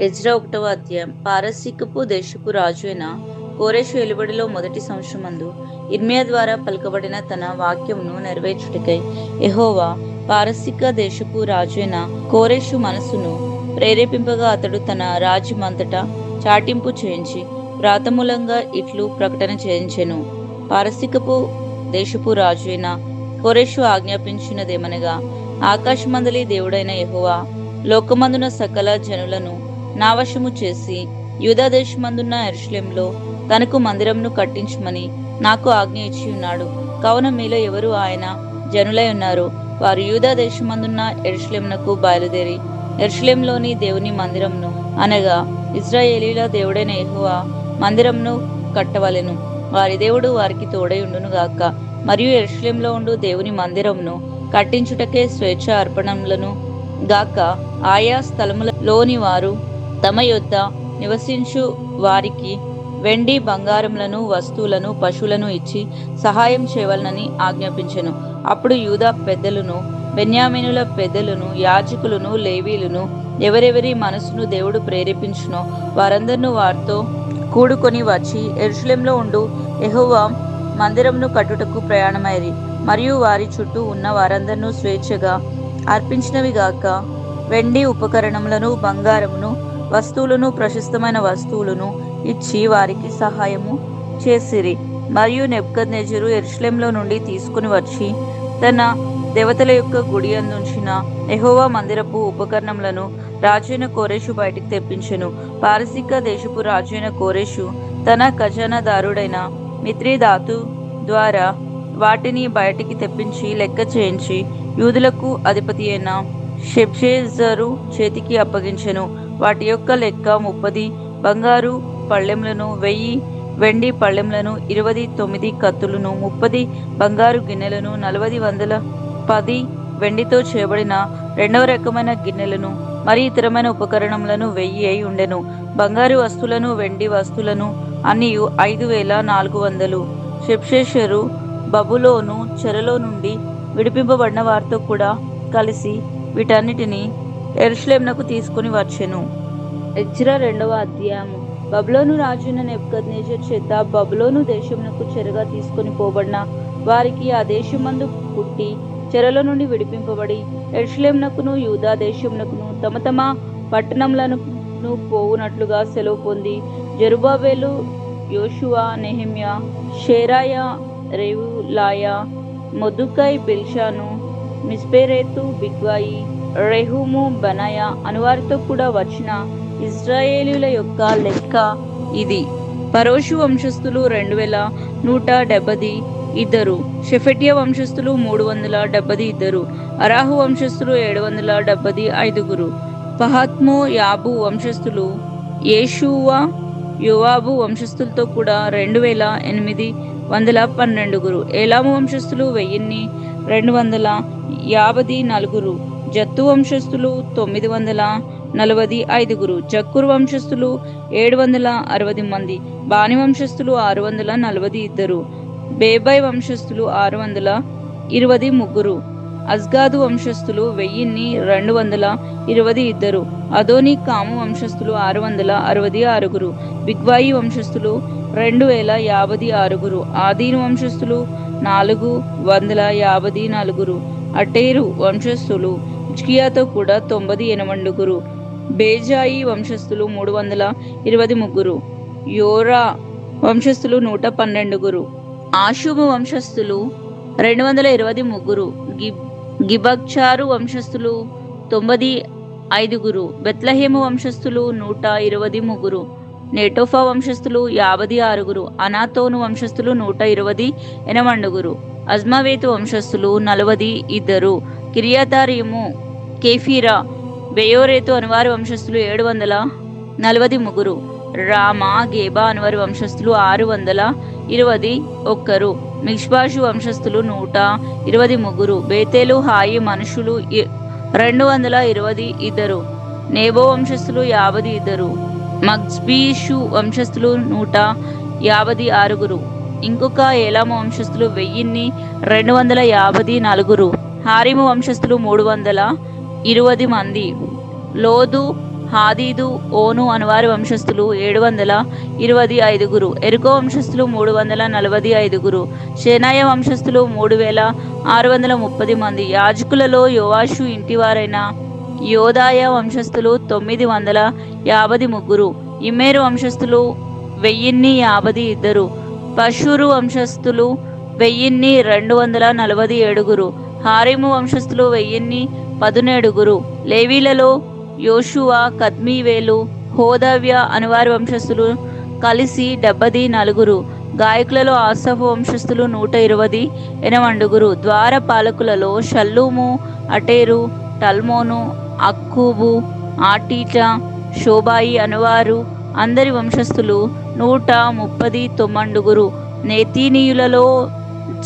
Ezra 1వ అధ్యాయం. పారసీకపు దేశపు రాజు అయిన కోరెషు ఏలుబడిలో మొదటి సంవత్సరమందు ఇర్మియా ద్వారా పలుకబడిన తన వాక్యమును నెరవేర్చుటకై యెహోవా పారసీక దేశపు రాజు అయిన కోరెషు మనస్సును ప్రేరేపింపగా అతడు తన రాజ్యమంతటా చాటింపు చేయించి ప్రాతమూలంగా ఇట్లు ప్రకటన చేయించెను. పారసీకపు దేశపు రాజు అయిన కోరెషు ఆజ్ఞాపించినదేమనగా, ఆకాశమందలి దేవుడైన యెహోవా లోకమందున సకల జనులను నా వశము చేసి యూదా దేశమందున్న యెరూషలేములో తనకు మందిరమును కట్టించమని నాకు ఆజ్ఞ ఇచ్చి ఉన్నాడు. కావున మీలో ఎవరు ఆయన జనులై ఉన్నారో వారు యూదా దేశమందున్న యెరూషలేమునకు బయలుదేరి యెరూషలేములోని దేవుని మందిరమును అనగా ఇశ్రాయేలీల దేవుడైన యెహోవా మందిరమును కట్టవలెను. వారి దేవుడు వారికి తోడై ఉండును గాక. మరియు యెరూషలేములో ఉండు దేవుని మందిరమును కట్టించుటకే స్వేచ్ఛ అర్పణములను గాక ఆయా స్థలములలోని వారు తమ యొద్ద నివసించు వారికి వెండి బంగారములను వస్తువులను పశువులను ఇచ్చి సహాయం చేయవలనని ఆజ్ఞాపించెను. అప్పుడు యూదా పెద్దలను బెన్యామీనుల పెద్దలను యాజకులను లేవీలను ఎవరెవరి మనసును దేవుడు ప్రేరేపించునో వారందరినూ వారితో కూడుకొని వచ్చి యెరూషలేములో ఉండు యెహోవా మందిరమును కట్టుటకు ప్రయాణమైరి. మరియు వారి చుట్టూ ఉన్న వారందరినూ స్వేచ్ఛగా అర్పించినవి గాక వెండి ఉపకరణములను బంగారమును వస్తువులను ప్రశస్తమైన వస్తువులను ఇచ్చి వారికి సహాయము చేసిరి. మరియు నెబుకద్నెజరు యెరూషలేములో నుండి తీసుకుని వచ్చి తన దేవతల యొక్క గుడి అందుంచిన యెహోవా మందిరపు ఉపకరణములను రాజైన కోరెషు బయటికి తెప్పించెను. పారసీక దేశపు రాజైన కోరెషు తన ఖజానాదారుడైన మిత్రిదాతు ద్వారా వాటిని బయటికి తెప్పించి లెక్క చేయించి యూదులకు అధిపతి అయిన షెబ్షేజరు చేతికి అప్పగించెను. వాటి యొక్క లెక్క 30 బంగారు పళ్ళెములను, 1000 వెండి పళ్ళెములను, 29 కత్తులను, 30 బంగారు గిన్నెలను, 40 వందల 10 వెండితో చేయబడిన రెండవ రకమైన గిన్నెలను, మరి ఇతరమైన ఉపకరణములను 1000 అయి ఉండెను. బంగారు వస్తువులను వెండి వస్తువులను అన్నియు 5400. షెబ్షేజరు బబులోను చెరలో నుండి విడిపింపబడిన వారితో కూడా కలిసి వీటన్నిటిని యెరూషలేమునకు తీసుకుని వచ్చెను. ఎజ్రా 2వ అధ్యాయము. బబులోను రాజైన నెబుకద్నెజరు చేత బబులోను దేశమునకు చెరగా తీసుకొని పోబడిన వారికి ఆ దేశమందు పుట్టి చెరలో నుండి విడిపింపబడి యెరూషలేమునకును యూదా దేశమునకును తమ తమ పట్టణములను పోవునట్లుగా సెలవు పొంది జెరుబ్బాబెలు, యోషువ, నెహెమ్యా, షేరాయా, రెహూలాయా, మొర్దెకై, బిల్షాను, మిస్పెరెతు, బిగ్వాయి, రెహూము, బనాయా అనువారితో కూడా వచ్చిన ఇశ్రాయేలీయుల యొక్క లెక్క ఇది. పరోషు వంశస్థులు 2172. షెఫెట్యా వంశస్థులు 372. అరాహు వంశస్థులు 775. పహత్మో యాబు వంశస్థులు యేషూవ, యోవాబు వంశస్థులతో కూడా 2812. ఏలాము వంశస్థులు 1254. జత్తు వంశస్థులు 945. జక్కూరు వంశస్థులు 760 మంది. బాని వంశస్థులు 642. బేబై వంశస్థులు 623. అజ్గాదు వంశస్థులు 1222. అదోని కాము వంశస్థులు 666. బిగ్వాయి వంశస్థులు 2056. ఆదీను వంశస్థులు 454. అటేరు వంశస్థులు హిజ్కియాతో కూడా 98. బేజాయి వంశస్థులు 323. యోరా వంశస్థులు 112. ఆషుము వంశస్థులు 223. గిబక్చారు వంశస్థులు 95. బెత్లెహేము వంశస్థులు 123. నెటోఫా వంశస్థులు 56. అనాతోను వంశస్థులు 128. అజ్మావేతు వంశస్థులు 42. కిర్యతారీము, కేఫీరా, బెయోరేతు అనువారి వంశస్థులు 743. రామా, గేబా అనువారి వంశస్థులు 621. మిష్పాషు వంశస్థులు 123. బేతేలు, హాయి మనుషులు 222. నేబో వంశస్థులు 52. మగ్బీషు వంశస్థులు 156. ఇంకొక ఏలాము వంశస్థులు 1254. హారిము వంశస్థులు 320 మంది. లోదు, హాదీదు, ఓను అనువారి వంశస్థులు 725. ఎరుకో వంశస్థులు 345. షేనాయ వంశస్థులు 3630 మంది. యాజకులలో యోవాషు ఇంటివారైన యోదాయ వంశస్థులు 953. ఇమ్మేరు వంశస్థులు 1052. పషూరు వంశస్థులు 1247. హారిము వంశస్థులు 1017. లేవీలలో యోషువ, కద్మీవేలు, హోదవ్య అనువారి వంశస్థులు కలిసి 74. గాయకులలో ఆసఫు వంశస్థులు 128. ద్వార పాలకులలో షల్లూము, అటేరు, టల్మోను, అక్కూబు, ఆటీటా, షోబాయి అనువారు అందరి వంశస్థులు 139. నేతీనీయులలో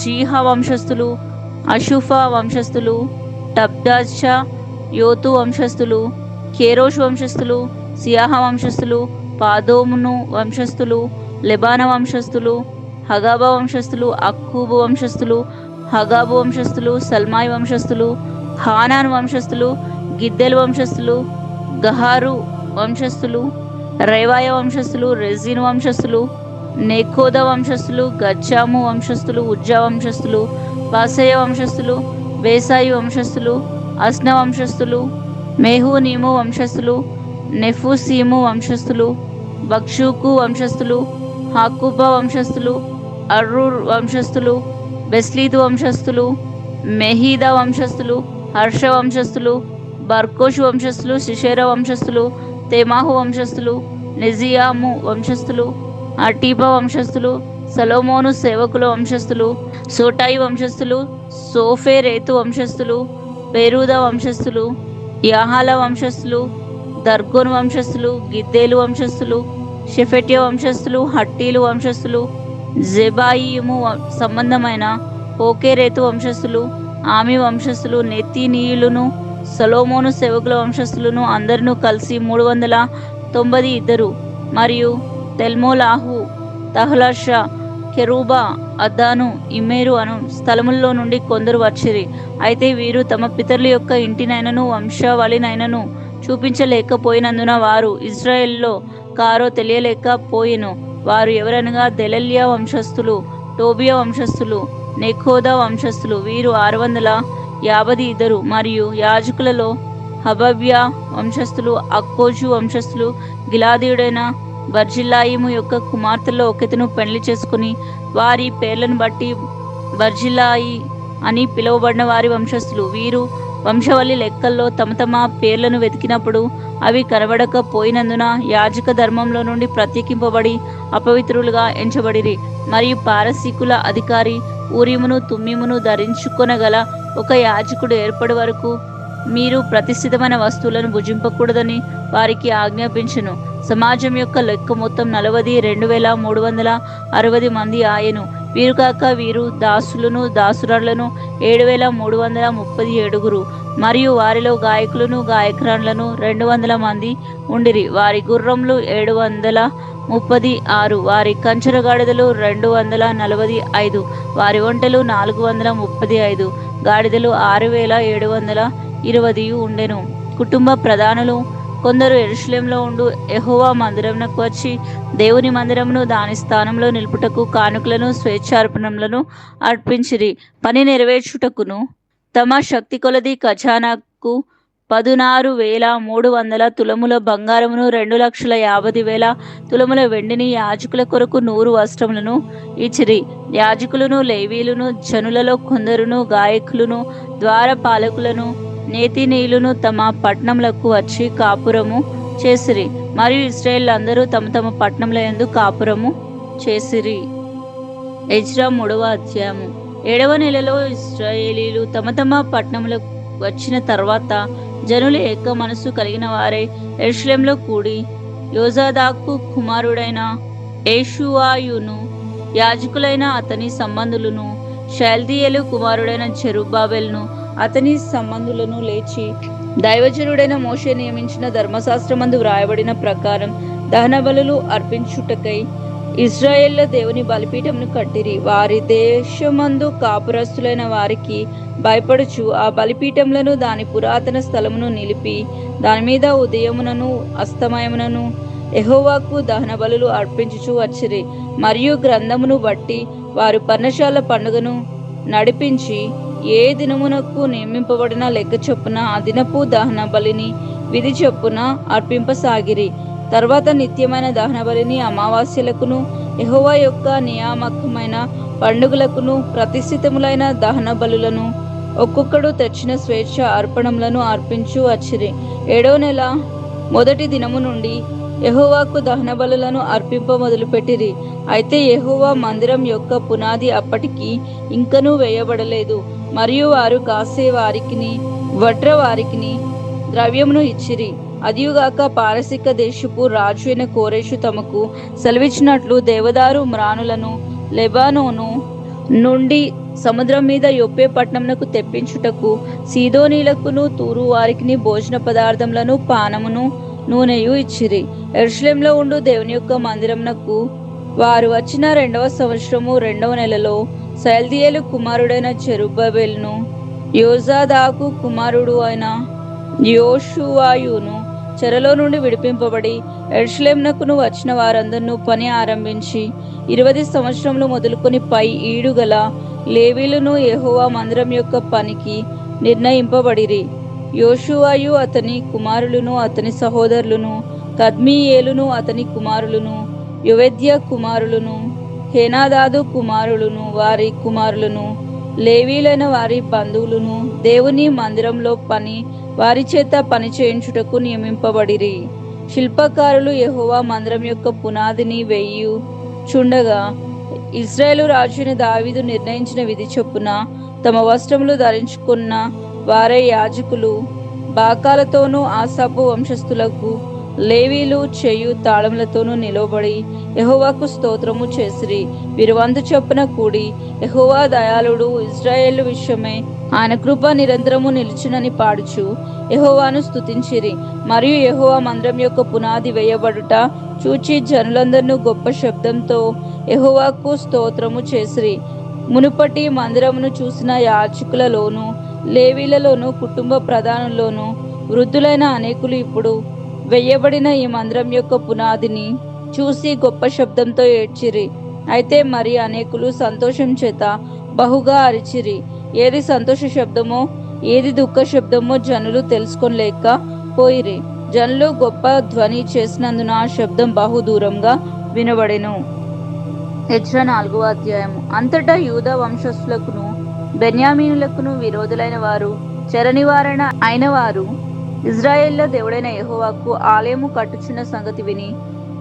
జీహ వంశస్థులు, అషుఫా వంశస్థులు, టబ్దాషా, యోతు వంశస్థులు, కేరోష్ వంశస్థులు, సియాహ వంశస్థులు, పాదోమును వంశస్థులు, లెబాన వంశస్థులు, హగాబా వంశస్థులు, అక్కూబు వంశస్థులు, హగాబు వంశస్థులు, సల్మాయి వంశస్థులు, హానాన్ వంశస్థులు, గిద్దెల్ వంశస్థులు, గహారు వంశస్థులు, రేవాయ వంశస్థులు, రెజీన్ వంశస్థులు, నెకోద వంశస్థులు, గచ్చాము వంశస్థులు, ఉజ్జా వంశస్థులు, బాసయ వంశస్థులు, బేసాయి వంశస్థులు, అస్న వంశస్థులు, మెహూనీము వంశస్థులు, నెఫూసీము వంశస్థులు, బక్షూకు వంశస్థులు, హాకుబా వంశస్థులు, అర్రూర్ వంశస్థులు, బెస్లీదు వంశస్థులు, మెహీదా వంశస్థులు, హర్ష వంశస్థులు, బర్కోష్ వంశస్థులు, శిషేర వంశస్థులు, తెమాహు వంశస్థులు, నెజియాము వంశస్థులు, అటీబా వంశస్థులు, సలోమోను సేవకుల వంశస్థులు, సోటాయి వంశస్థులు, సోఫేరేతు వంశస్థులు, పెరూదా వంశస్థులు, యాహాల వంశస్థులు, దర్గోన్ వంశస్థులు, గిద్దేలు వంశస్థులు, షెఫెట్య వంశస్థులు, హట్టీలు వంశస్థులు, జెబాయిము సంబంధమైన ఓకేరేతు వంశస్థులు, ఆమి వంశస్థులు, నెతీనీయులను, సలోమోను సేవకుల వంశస్థులను అందరినూ కలిసి 392. మరియు తెల్మోలాహు, తహ్లషా, కెరూబా, అద్దాను, ఇమ్మేరు అను స్థలముల్లో నుండి కొందరు వచ్చిరి. అయితే వీరు తమ పితరుల యొక్క ఇంటినైనను వంశావళినైనను చూపించలేకపోయినందున వారు ఇజ్రాయెల్లో కారో తెలియలేకపోయెను. వారు ఎవరనగా దెలల్యా వంశస్థులు, టోబియా వంశస్థులు, నెకోదా వంశస్థులు, వీరు 652. మరియు యాజకులలో హబబ్యా వంశస్థులు, అక్కోజు వంశస్థులు, గిలాదీయుడైన బర్జిల్లాయిము యొక్క కుమార్తెల్లో ఒకతను పెళ్లి చేసుకుని వారి పేర్లను బట్టి బర్జిల్లాయి అని పిలువబడిన వారి వంశస్థులు. వీరు వంశవల్లి లెక్కల్లో తమ తమ పేర్లను వెతికినప్పుడు అవి కనబడకపోయినందున యాజక ధర్మంలో నుండి ప్రత్యేకింపబడి అపవిత్రులుగా ఎంచబడిరి. మరియు పారసీకుల అధికారి ఊరీమును తుమ్మీమును ధరించుకొనగల ఒక యాజకుడు ఏర్పడి వరకు మీరు ప్రతిష్ఠితమైన వస్తువులను భుజింపకూడదని వారికి ఆజ్ఞాపించెను. సమాజం యొక్క లెక్క మొత్తం 42,360 మంది ఆయను. వీరు కాక వీరు దాసులను దాసురాళ్లను 7,337. మరియు వారిలో గాయకులను గాయకురాళ్లను 200 మంది ఉండిరి. వారి గుర్రములు 736, వారి కంచరగాడిదలు 245, వారి ఒంటెలు 435, గాడిదలు 6,720 ఉండెను. కుటుంబ ప్రధానులు కొందరు యెరూషలేములో ఉండు యెహోవా మందిరమునకు వచ్చి దేవుని మందిరమును దాని స్థానంలో నిలుపుటకు కానుకలను స్వేచ్ఛార్పణములను అర్పించిరి. పని నెరవేర్చుటకును తమ శక్తి కొలది ఖజానాకు 16,300 తులముల బంగారమును 2,50,000 తులముల వెండిని యాజకుల కొరకు 100 వస్త్రములను ఇచ్చిరి. యాజకులను లేవీయులను జనులలో కొందరును గాయకులను ద్వారపాలకులను నేతినీయులను తమ పట్టణములకు వచ్చి కాపురము చేసిరి. మరియు ఇశ్రాయేలు అందరూ తమ తమ పట్టణముల యందు కాపురము చేసిరి. ఎజ్రా 3వ అధ్యాయము. 7వ నెలలో ఇశ్రాయేలీలు తమ తమ పట్టణములకు వచ్చిన తర్వాత జనులు ఏక మనసు కలిగిన వారై యెరూషలేములో కూడి యోజాదాకు కుమారుడైన యేషువాయును యాజకులైన అతని సంబంధులను షయల్తీయేలు కుమారుడైన జెరుబ్బాబెలును అతని సంబంధులను లేచి దైవజనుడైన మోషే నియమించిన ధర్మశాస్త్రమందు వ్రాయబడిన ప్రకారం దహన బలులు అర్పించుటకై ఇశ్రాయేళ్ల దేవుని బలిపీఠమును కట్టిరి. వారి దేశమందు కాపురస్తులైన వారికి భయపడుచు ఆ బలిపీఠములను దాని పురాతన స్థలమును నిలిపి దాని మీద ఉదయమునను అస్తమయమునను యెహోవాకు దహన బలులు అర్పించుచు వచ్చిరి. మరియు గ్రంథమును బట్టి వారు పర్ణశాల పండుగను నడిపించి ఏ దినమునకు నియమింపబడిన లెక్క చొప్పున ఆ దినపు దహన బలిని విధి చొప్పున అర్పింపసాగిరి. తర్వాత నిత్యమైన దహన బలిని అమావాస్యలకును యెహోవా యొక్క నియామకమైన పండుగలకును ప్రతిష్ఠితములైన దహన బలులను ఒక్కొక్కడు తెచ్చిన స్వేచ్ఛ అర్పణములను అర్పించు వచ్చిరి. 7వ నెల మొదటి దినము నుండి యెహోవాకు దహన బలులను అర్పింప మొదలుపెట్టిరి. అయితే యెహోవా మందిరం యొక్క పునాది అప్పటికి ఇంకనూ వేయబడలేదు. మరియు వారు కాసే వారికిని వడ్ర వారికిని ద్రవ్యమును ఇచ్చిరి. అదియుగాక పారసిక దేశపు రాజు అయిన కోరెషు తమకు సెలవిచ్చినట్లు దేవదారు మ్రానులను లెబానోను నుండి సముద్రం మీద యొప్పే పట్టణమునకు తెప్పించుటకు సీదోనీలకును తూరు వారికిని భోజన పదార్థములను పానమును నూనెయు ఇచ్చిరి. యెరూషలేములో ఉండు దేవుని యొక్క మందిరమునకు వారు వచ్చిన 2వ సంవత్సరము 2వ నెలలో సయల్తీయేలు కుమారుడైన జెరుబ్బబెలును యోజాదాకు కుమారుడు అయిన యోషువాయును చెరలో నుండి విడిపింపబడి యెరూషలేమునకును వచ్చిన వారందరూ పని ఆరంభించి 20 సంవత్సరములు మొదలుకొని పై ఈడుగల లేవీలును యెహోవా మందిరం యొక్క పనికి నిర్ణయింపబడిరి. యోషువాయు అతని కుమారులను అతని సహోదరులను కద్మీయేలును అతని కుమారులను యోవేద్య కుమారులను హేనాదాదు కుమారులను వారి కుమారులను లేవీలైన వారి బంధువులను దేవుని మందిరంలో వారి చేత పని చేయించుటకు నియమింపబడిరి. శిల్పకారులు యెహోవా మందిరం యొక్క పునాదిని వేయుచుండగా ఇశ్రాయేలు రాజుని దావీదు నిర్ణయించిన విధి చొప్పున తమ వస్త్రములు ధరించుకున్న వారే యాజకులు బాకాలతోనూ ఆసాపు వంశస్థులకు లేవీలు చేయు తాళములతోనూ నిలవబడి యెహోవాకు స్తోత్రము చేసిరి. వీరు వంతు చొప్పున కూడి యెహోవా దయాళుడు, ఇశ్రాయేలు విషయమై ఆయన కృప నిరంతరము నిలుచునని పాడుచు యెహోవాను స్తుతించిరి. మరియు యెహోవా మందిరం యొక్క పునాది వేయబడుట చూచి జనులందరూ గొప్ప శబ్దంతో యెహోవాకు స్తోత్రము చేసిరి. మునుపటి మందిరమును చూసిన యాజకులలోను లేవీలలోను కుటుంబ ప్రధానుల్లోను వృద్ధులైన అనేకులు ఇప్పుడు వేయబడిన ఈ మందిరం యొక్క పునాదిని చూసి గొప్ప శబ్దంతో ఏడ్చిరి. అయితే మరి అనేకులు సంతోషం చేత బహుగా అరిచిరి. ఏది సంతోష శబ్దమో ఏది దుఃఖ శబ్దమో జనులు తెలుసుకోలేక పోయిరి. జనులు గొప్ప ధ్వని చేసినందున ఆ శబ్దం బహు దూరంగా వినబడెను. ఎజ్రా 4వ అధ్యాయము. అంతటా యూదా వంశస్థులకును బెన్యామీనులకును విరోధులైన వారు చెర నివారణ అయిన వారు ఇజ్రాయేల్లో దేవుడైన యెహోవాకు ఆలయము కట్టుచున్న సంగతి విని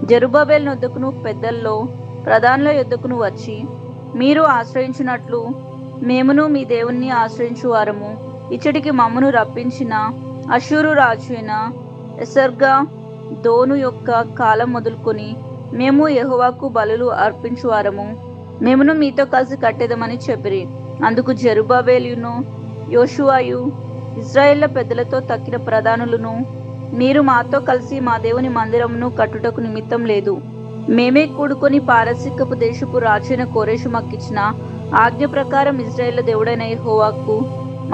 జెరుబ్బబెలు యొద్దకును పెద్దల్లో ప్రధానుల యొద్దకును వచ్చి, మీరు ఆశ్రయించినట్లు మేమును మీ దేవుణ్ణి ఆశ్రయించు వారము. ఇచ్చటికి మమ్మను రప్పించిన అషూరు రాజు అయిన ఎసర్గా దోను యొక్క కాలం మొదలుకొని మేము యెహోవాకు బలులు అర్పించువారము. మేమును మీతో కలిసి కట్టేదమని చెప్పిరి. అందుకు జెరుబ్బబెలును యోషువాయు ఇశ్రాయేళ్ల పెద్దలతో తక్కిన ప్రధానులను, మీరు మాతో కలిసి మా దేవుని మందిరమును కట్టుటకు నిమిత్తం లేదు. మేమే కూడుకొని పారసీకపు దేశపు రాజైన కోరెషు మాకిచ్చిన ఆజ్ఞ ప్రకారం ఇశ్రాయేళ్ల దేవుడైన యెహోవాకు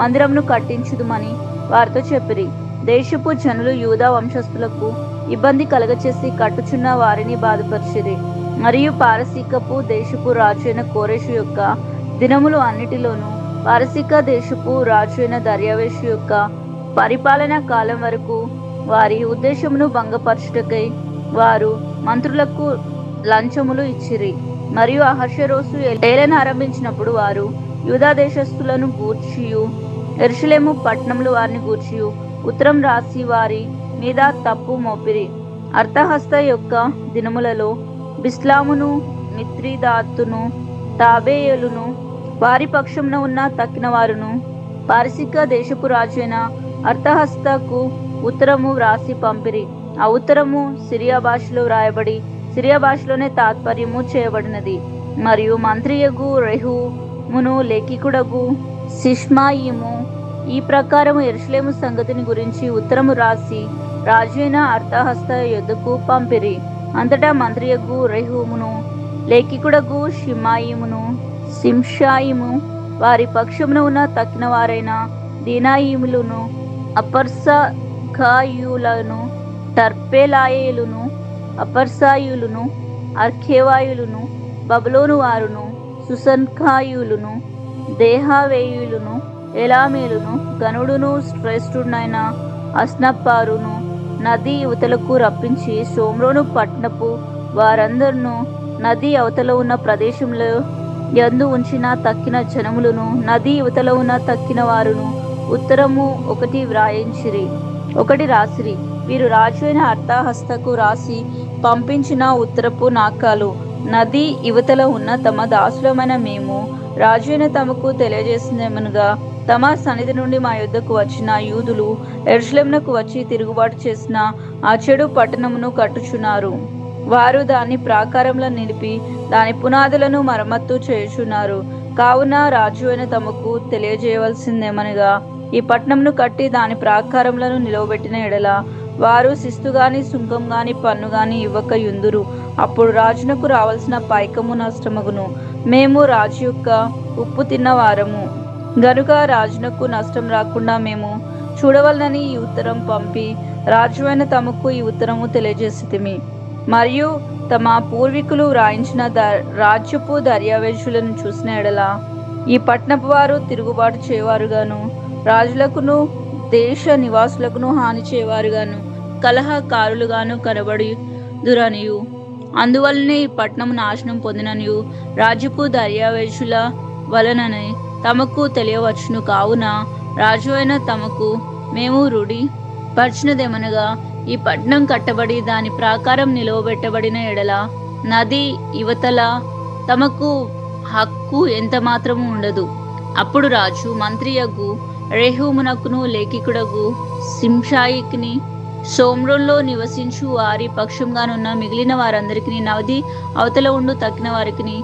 మందిరమును కట్టించుదుమని వారితో చెప్పిరి. దేశపు జనులు యూదా వంశస్థులకు ఇబ్బంది కలగచేసి కట్టుచున్న వారిని బాధపరిచిరి. మరియు పారసీకపు దేశపు రాజైన కోరెషు యొక్క దినములు అన్నిటిలోనూ పారసీక దేశపు రాజు అయిన దర్యావేషు యొక్క పరిపాలనా కాలం వరకు వారి ఉద్దేశమును భంగపరచుటకై వారు మంత్రులకు లంచములు ఇచ్చిరి. మరియు అహష్వేరోషు ఏలన ఆరంభించినప్పుడు వారు యూదా దేశస్థులను గూర్చియు యెరూషలేము పట్టణంలో వారిని గూర్చియు ఉత్తరం రాసి వారి మీద తప్పు మోపిరి. అర్తహస్త యొక్క దినములలో బిస్లామును మిత్రిదాతును తాబేయులును వారి పక్షమున ఉన్న తక్కిన వారును పారసీక దేశపు రాజైన అర్తహస్తకు ఉత్తరము వ్రాసి పంపిరి. ఆ ఉత్తరము సిరియా భాషలో వ్రాయబడి సిరియా భాషలోనే తాత్పర్యము చేయబడినది. మరియు మంత్రియగు రెహూమును లేఖికుడగు సిష్మాయిము ఈ ప్రకారము యెరూషలేము సంగతిని గురించి ఉత్తరము రాసి రాజైన అర్తహస్త యొద్దకు పంపిరి. అంతటా మంత్రియగు రెహూమును లేఖికుడగు షిమాయిమును షింషాయిము వారి పక్షమున ఉన్న తక్కిన వారైన దీనాయిములను, అపర్సగాయులను, టర్పెలాయేలును, అపర్సాయులను, అర్ఖేవాయులను, బబులోను వారును, సుసన్కాయులను, దేహావేయులను, ఎలామీలును, గనుడును శ్రేష్ఠుడైన అస్నప్పారును నది యువతలకు రప్పించి షోమ్రోను పట్టణపు వారందరును నది అవతల ఉన్న ప్రదేశంలో యందు ఉంచిన తక్కిన జనములను నది యువతల ఉన్న తక్కిన వారును ఉత్తరము ఒకటి రాసిరి. వీరు రాజు అయిన అర్తహస్తకు రాసి పంపించిన ఉత్తరపు నాకాలు. నది యువతల ఉన్న తమ దాసులమైన మేము రాజు అయిన తమకు తెలియజేసిందేమనగా, తమ సన్నిధి నుండి మా యుద్ధకు వచ్చిన యూదులు యెరూషలేమునకు వచ్చి తిరుగుబాటు చేసిన ఆ చెడు పట్టణమును కట్టుచున్నారు. వారు దాని ప్రాకారములను నిలిపి దాని పునాదులను మరమ్మత్తు చేయుచున్నారు. కావున రాజు అయిన తమకు తెలియజేయవలసిందేమనగా, ఈ పట్టణంను కట్టి దాని ప్రాకారములను నిలవబెట్టిన ఎడల వారు శిస్తు గాని సుంకం గాని పన్ను గాని ఇవ్వక యుందురు. అప్పుడు రాజునకు రావాల్సిన పైకము నష్టమగును. మేము రాజు యొక్క ఉప్పు తిన్న వారము గనుక రాజునకు నష్టం రాకుండా మేము చూడవలనని ఈ ఉత్తరం పంపి రాజు అయిన తమకు ఈ ఉత్తరము తెలియజేసితిమి. మరియు తమ పూర్వీకులు వ్రాయించిన రాజ్యపు దర్యావేషులను చూసిన ఎడల ఈ పట్టణపు వారు తిరుగుబాటు చేయవారుగాను, రాజులకును దేశ నివాసులకును హాని చేయవారుగాను, కలహకారులుగాను కనబడుదురనియు, అందువలనే ఈ పట్టణము నాశనం పొందిననియు రాజ్యపు దర్యావేషుల వలననే తమకు తెలియవచ్చును. కావున రాజు అయిన తమకు మేము రూఢి పరిచినదేమనగా, ఈ పట్టణం కట్టబడి దాని ప్రాకారం నిలవబెట్టబడిన ఎడల నది యువతల తమకు హక్కు ఎంత మాత్రము ఉండదు. అప్పుడు రాజు మంత్రియగు రెహూమునకును లేఖికుడగు షిమ్షాయికిని, షోమ్రోన్లో నివసించు వారి పక్షంగానున్న మిగిలిన వారందరికీ, నది అవతల ఉండు తక్కిన వారికి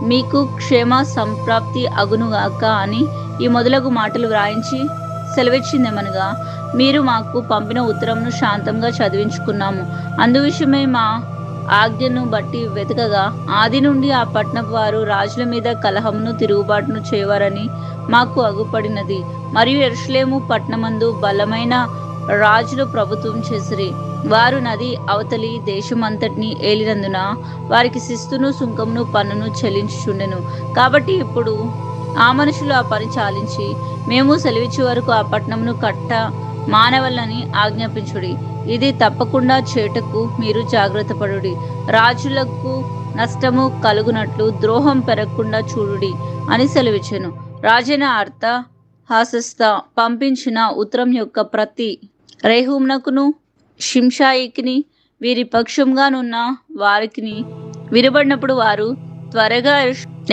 మీకు క్షేమ సంప్రాప్తి అగునుగాక అని ఈ మొదలగు మాటలు వ్రాయించి సెలవిచ్చిందేమనగా, మీరు మాకు పంపిన ఉత్తరంను శాంతంగా చదివించుకున్నాము. అందు విషయమై మా ఆజ్ఞను బట్టి వెతకగా ఆది నుండి ఆ పట్టణపు వారు రాజుల మీద కలహమును తిరుగుబాటును చేయవారని మాకు అగుపడినది. మరియు యెరూషలేము పట్టణమందు బలమైన రాజులు ప్రభుత్వం చేసిరి. వారు నది అవతలి దేశమంతటిని ఏలినందున వారికి శిస్తును సుంకమును పన్నును చెల్లించుచుండెను. కాబట్టి ఇప్పుడు ఆ మనుషులు ఆ పని చాలించి మేము సెలవిచ్చే వరకు ఆ పట్టణమును కట్ట మానవలని ఆజ్ఞాపించుడి. ఇది తప్పకుండా చేటకు మీరు జాగ్రత్త పడుడి. రాజులకు నష్టము కలుగునట్లు ద్రోహం పెరగకుండా చూడుడి అని సెలవిచ్చెను. రాజైన అర్తహషస్త పంపించిన ఉత్తరం యొక్క ప్రతి రెహూమునకును షిమ్షాయికిని వీరి పక్షంగానున్న వారికిని వినబడినప్పుడు వారు త్వరగా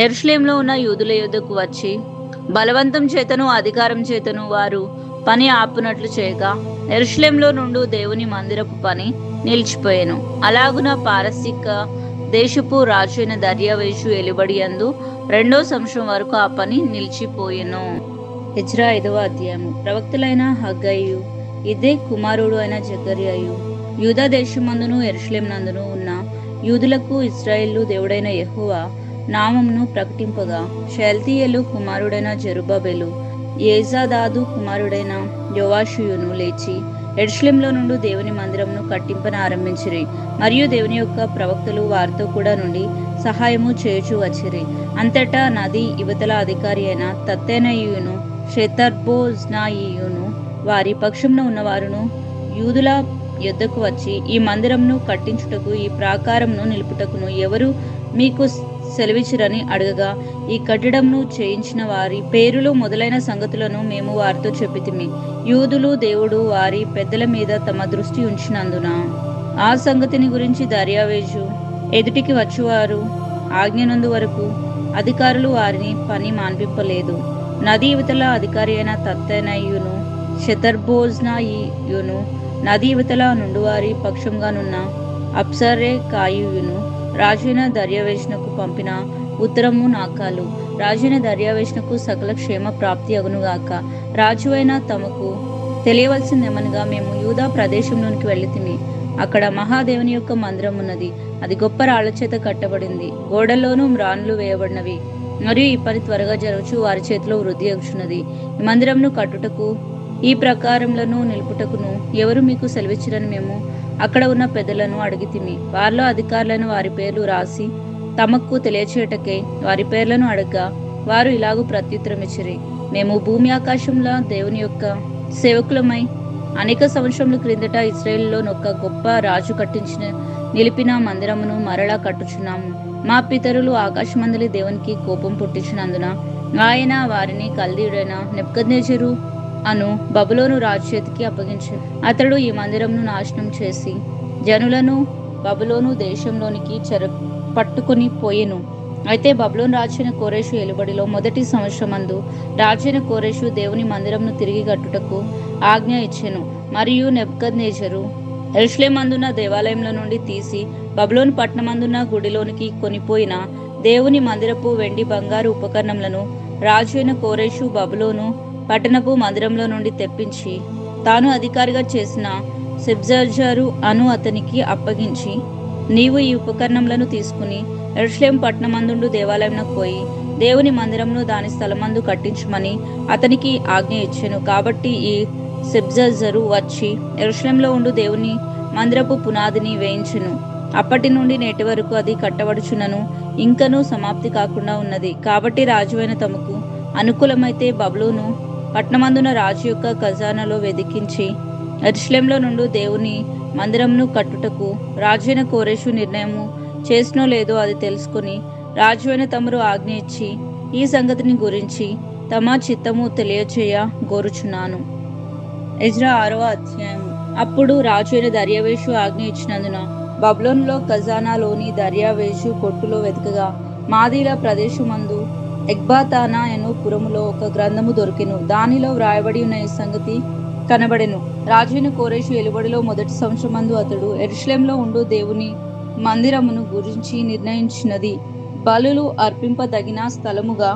యెరూషలేములో ఉన్న యూదుల యొద్దకు వచ్చి బలవంతం చేతను అధికారం చేతను వారు పని ఆపునట్లు చేయగా యెరూషలేములో నుండి దేవుని మందిరపు పని నిలిచిపోయాను. అలాగున పారసీక దేశపు రాజు అయిన దర్యావేషు ఎలుబడి యందు 2వ సంవత్సరం వరకు ఆ పని నిలిచిపోయెను. ఎజ్రా 5వ అధ్యాయము. ప్రవక్తలైన హగ్గయియు, ఇదే కుమారుడు అయిన జకర్యాయు యూదా దేశమందును యెరూషలేము నందును ఉన్న యూదులకు ఇశ్రాయేలు దేవుడైన యెహోవా నామమును ప్రకటింపగా, షెల్తీయేలు కుమారుడైన జెరుబ్బబెలు, యేజాదాదు కుమారుడైన యోవాషుయును లేచి యెరూషలేములో నుండి దేవుని మందిరమును కట్టింపన ఆరంభించిరి. మరియు దేవుని యొక్క ప్రవక్తలు వారితో కూడా నుండి సహాయము చేయుచు వచ్చిరి. అంతటా నది యువతల అధికారి అయిన తత్తెనయును షెతర్బోజ్నాయియును వారి పక్షంలో ఉన్నవారును యూదుల యొద్దకు వచ్చి, ఈ మందిరమును కట్టించుటకు ఈ ప్రాకారమును నిలుపుటకును ఎవరు మీకు సెలవిచ్చిరని అడగగా, ఈ కట్టడమును చేయించిన వారి పేరులు మొదలైన సంగతులను మేము వారితో చెప్పితిమి. యూదులు దేవుడు వారి పెద్దల మీద తమ దృష్టి ఉంచినందున ఆ సంగతిని గురించి దర్యావేషు ఎదుటికి వచ్చువారు ఆజ్ఞనందు వరకు అధికారులు వారిని పని మాన్పింపలేదు. నది యువతల అధికారి అయిన తత్తెనయును షెతర్బోజ్నాయియును నది యువతల నుండి వారి పక్షంగానున్న అప్సరే కాయుయును రాజైన దర్యావేషునకు పంపిన ఉత్తరము నాకాలు. రాజైన దర్యావేషునకు సకల క్షేమ ప్రాప్తి అగునుగాక. రాజు అయిన తమకు తెలియవలసిందేమనగా, మేము యూదా ప్రదేశంలోనికి వెళ్ళితిమి. అక్కడ మహాదేవుని యొక్క మందిరం ఉన్నది. అది గొప్ప రాళ్ల చేత కట్టబడింది. గోడల్లోనూ మ్రాన్లు వేయబడినవి. మరియు ఈ పని త్వరగా జరగచ్చు వారి చేతిలో వృద్ధి అగుచున్నది. ఈ మందిరంను కట్టుటకు ఈ ప్రకారములను నిలుపుటకును ఎవరు మీకు సెలవిచ్చిరని మేము అక్కడ ఉన్న పెద్దలను అడిగితిమి. వారిలో అధికారులను వారి పేర్లు రాసి తమకు తెలియచేయటకై వారి పేర్లను అడగగా వారు ఇలాగూ ప్రత్యుత్తరమిచ్చిరి: మేము భూమి ఆకాశంల దేవుని యొక్క సేవకులమై అనేక సంవత్సరముల క్రిందట ఇశ్రాయేలులో ఒక గొప్ప రాజు నిలిపిన మందిరమును మరలా కట్టుచున్నాము. మా పితరులు ఆకాశమందలి దేవునికి కోపం పుట్టించినందున ఆయన వారిని కల్దీయుడైన నెబుకద్నెజరు అను బబులోను రాజు చేతికి అప్పగించాడు. అతడు ఈ మందిరమును నాశనం చేసి జనులను బబులోను దేశంలోనికి పట్టుకుని పోయెను. అయితే బబులోను రాజైన కోరెషు ఏలుబడిలో మొదటి సంవత్సరమందు రాజైన కోరెషు దేవుని మందిరమును తిరిగి కట్టుటకు ఆజ్ఞ ఇచ్చెను. మరియు నెబుకద్నెజరు యెరూషలేమందున్న దేవాలయంలో నుండి తీసి బబులోను పట్టణమందున్న గుడిలోనికి కొనిపోయిన దేవుని మందిరపు వెండి బంగారు ఉపకరణములను రాజు అయిన కోరెషు బబులోను పట్టణపు మందిరంలో నుండి తెప్పించి తాను అధికారిగా చేసిన షెబ్జర్జరు అను అతనికి అప్పగించి, నీవు ఈ ఉపకరణములను తీసుకుని యెరూషలేము పట్టణమందుండు దేవాలయంకు పోయి దేవుని మందిరమును దాని స్థలమందు కట్టించమని అతనికి ఆజ్ఞ ఇచ్చెను. కాబట్టి ఈ షెబ్జర్జరు వచ్చి యెరూషలేములో ఉండు దేవుని మందిరపు పునాదిని వేయించెను. అప్పటి నుండి నేటి వరకు అది కట్టబడుచున్నను ఇంకనూ సమాప్తి కాకుండా ఉన్నది. కాబట్టి రాజువైన తమకు అనుకూలమైతే బబులోను పట్టణమందున రాజు యొక్క ఖజానాలో వెదికించి యెరూషలేములో నుండి దేవుని మందిరమును కట్టుటకు రాజైన కోరెషు నిర్ణయము చేసినో లేదో అది తెలుసుకుని రాజువైన తమరు ఆజ్ఞ ఇచ్చి ఈ సంగతిని గురించి తమ చిత్తము తెలియచేయ గోరుచున్నాను. ఎజ్రా 6వ అధ్యాయం. అప్పుడు రాజు అయిన దర్యావేషు ఆజ్ఞ ఇచ్చినందున బబులోనులో ఖజానాలోని దర్యావేషు కొట్టులో వెతకగా మాదీల ప్రదేశమందు ఎగ్బాతానా అను పురములో ఒక గ్రంథము దొరికెను. దానిలో వ్రాయబడి ఉన్న ఈ సంగతి కనబడెను: రాజైన కోరెషు ఏలుబడిలో మొదటి సంవత్సరమందు అతడు యెరూషలేములో ఉండు దేవుని మందిరమును గురించి నిర్ణయించినది బలులు అర్పింపదగిన స్థలముగా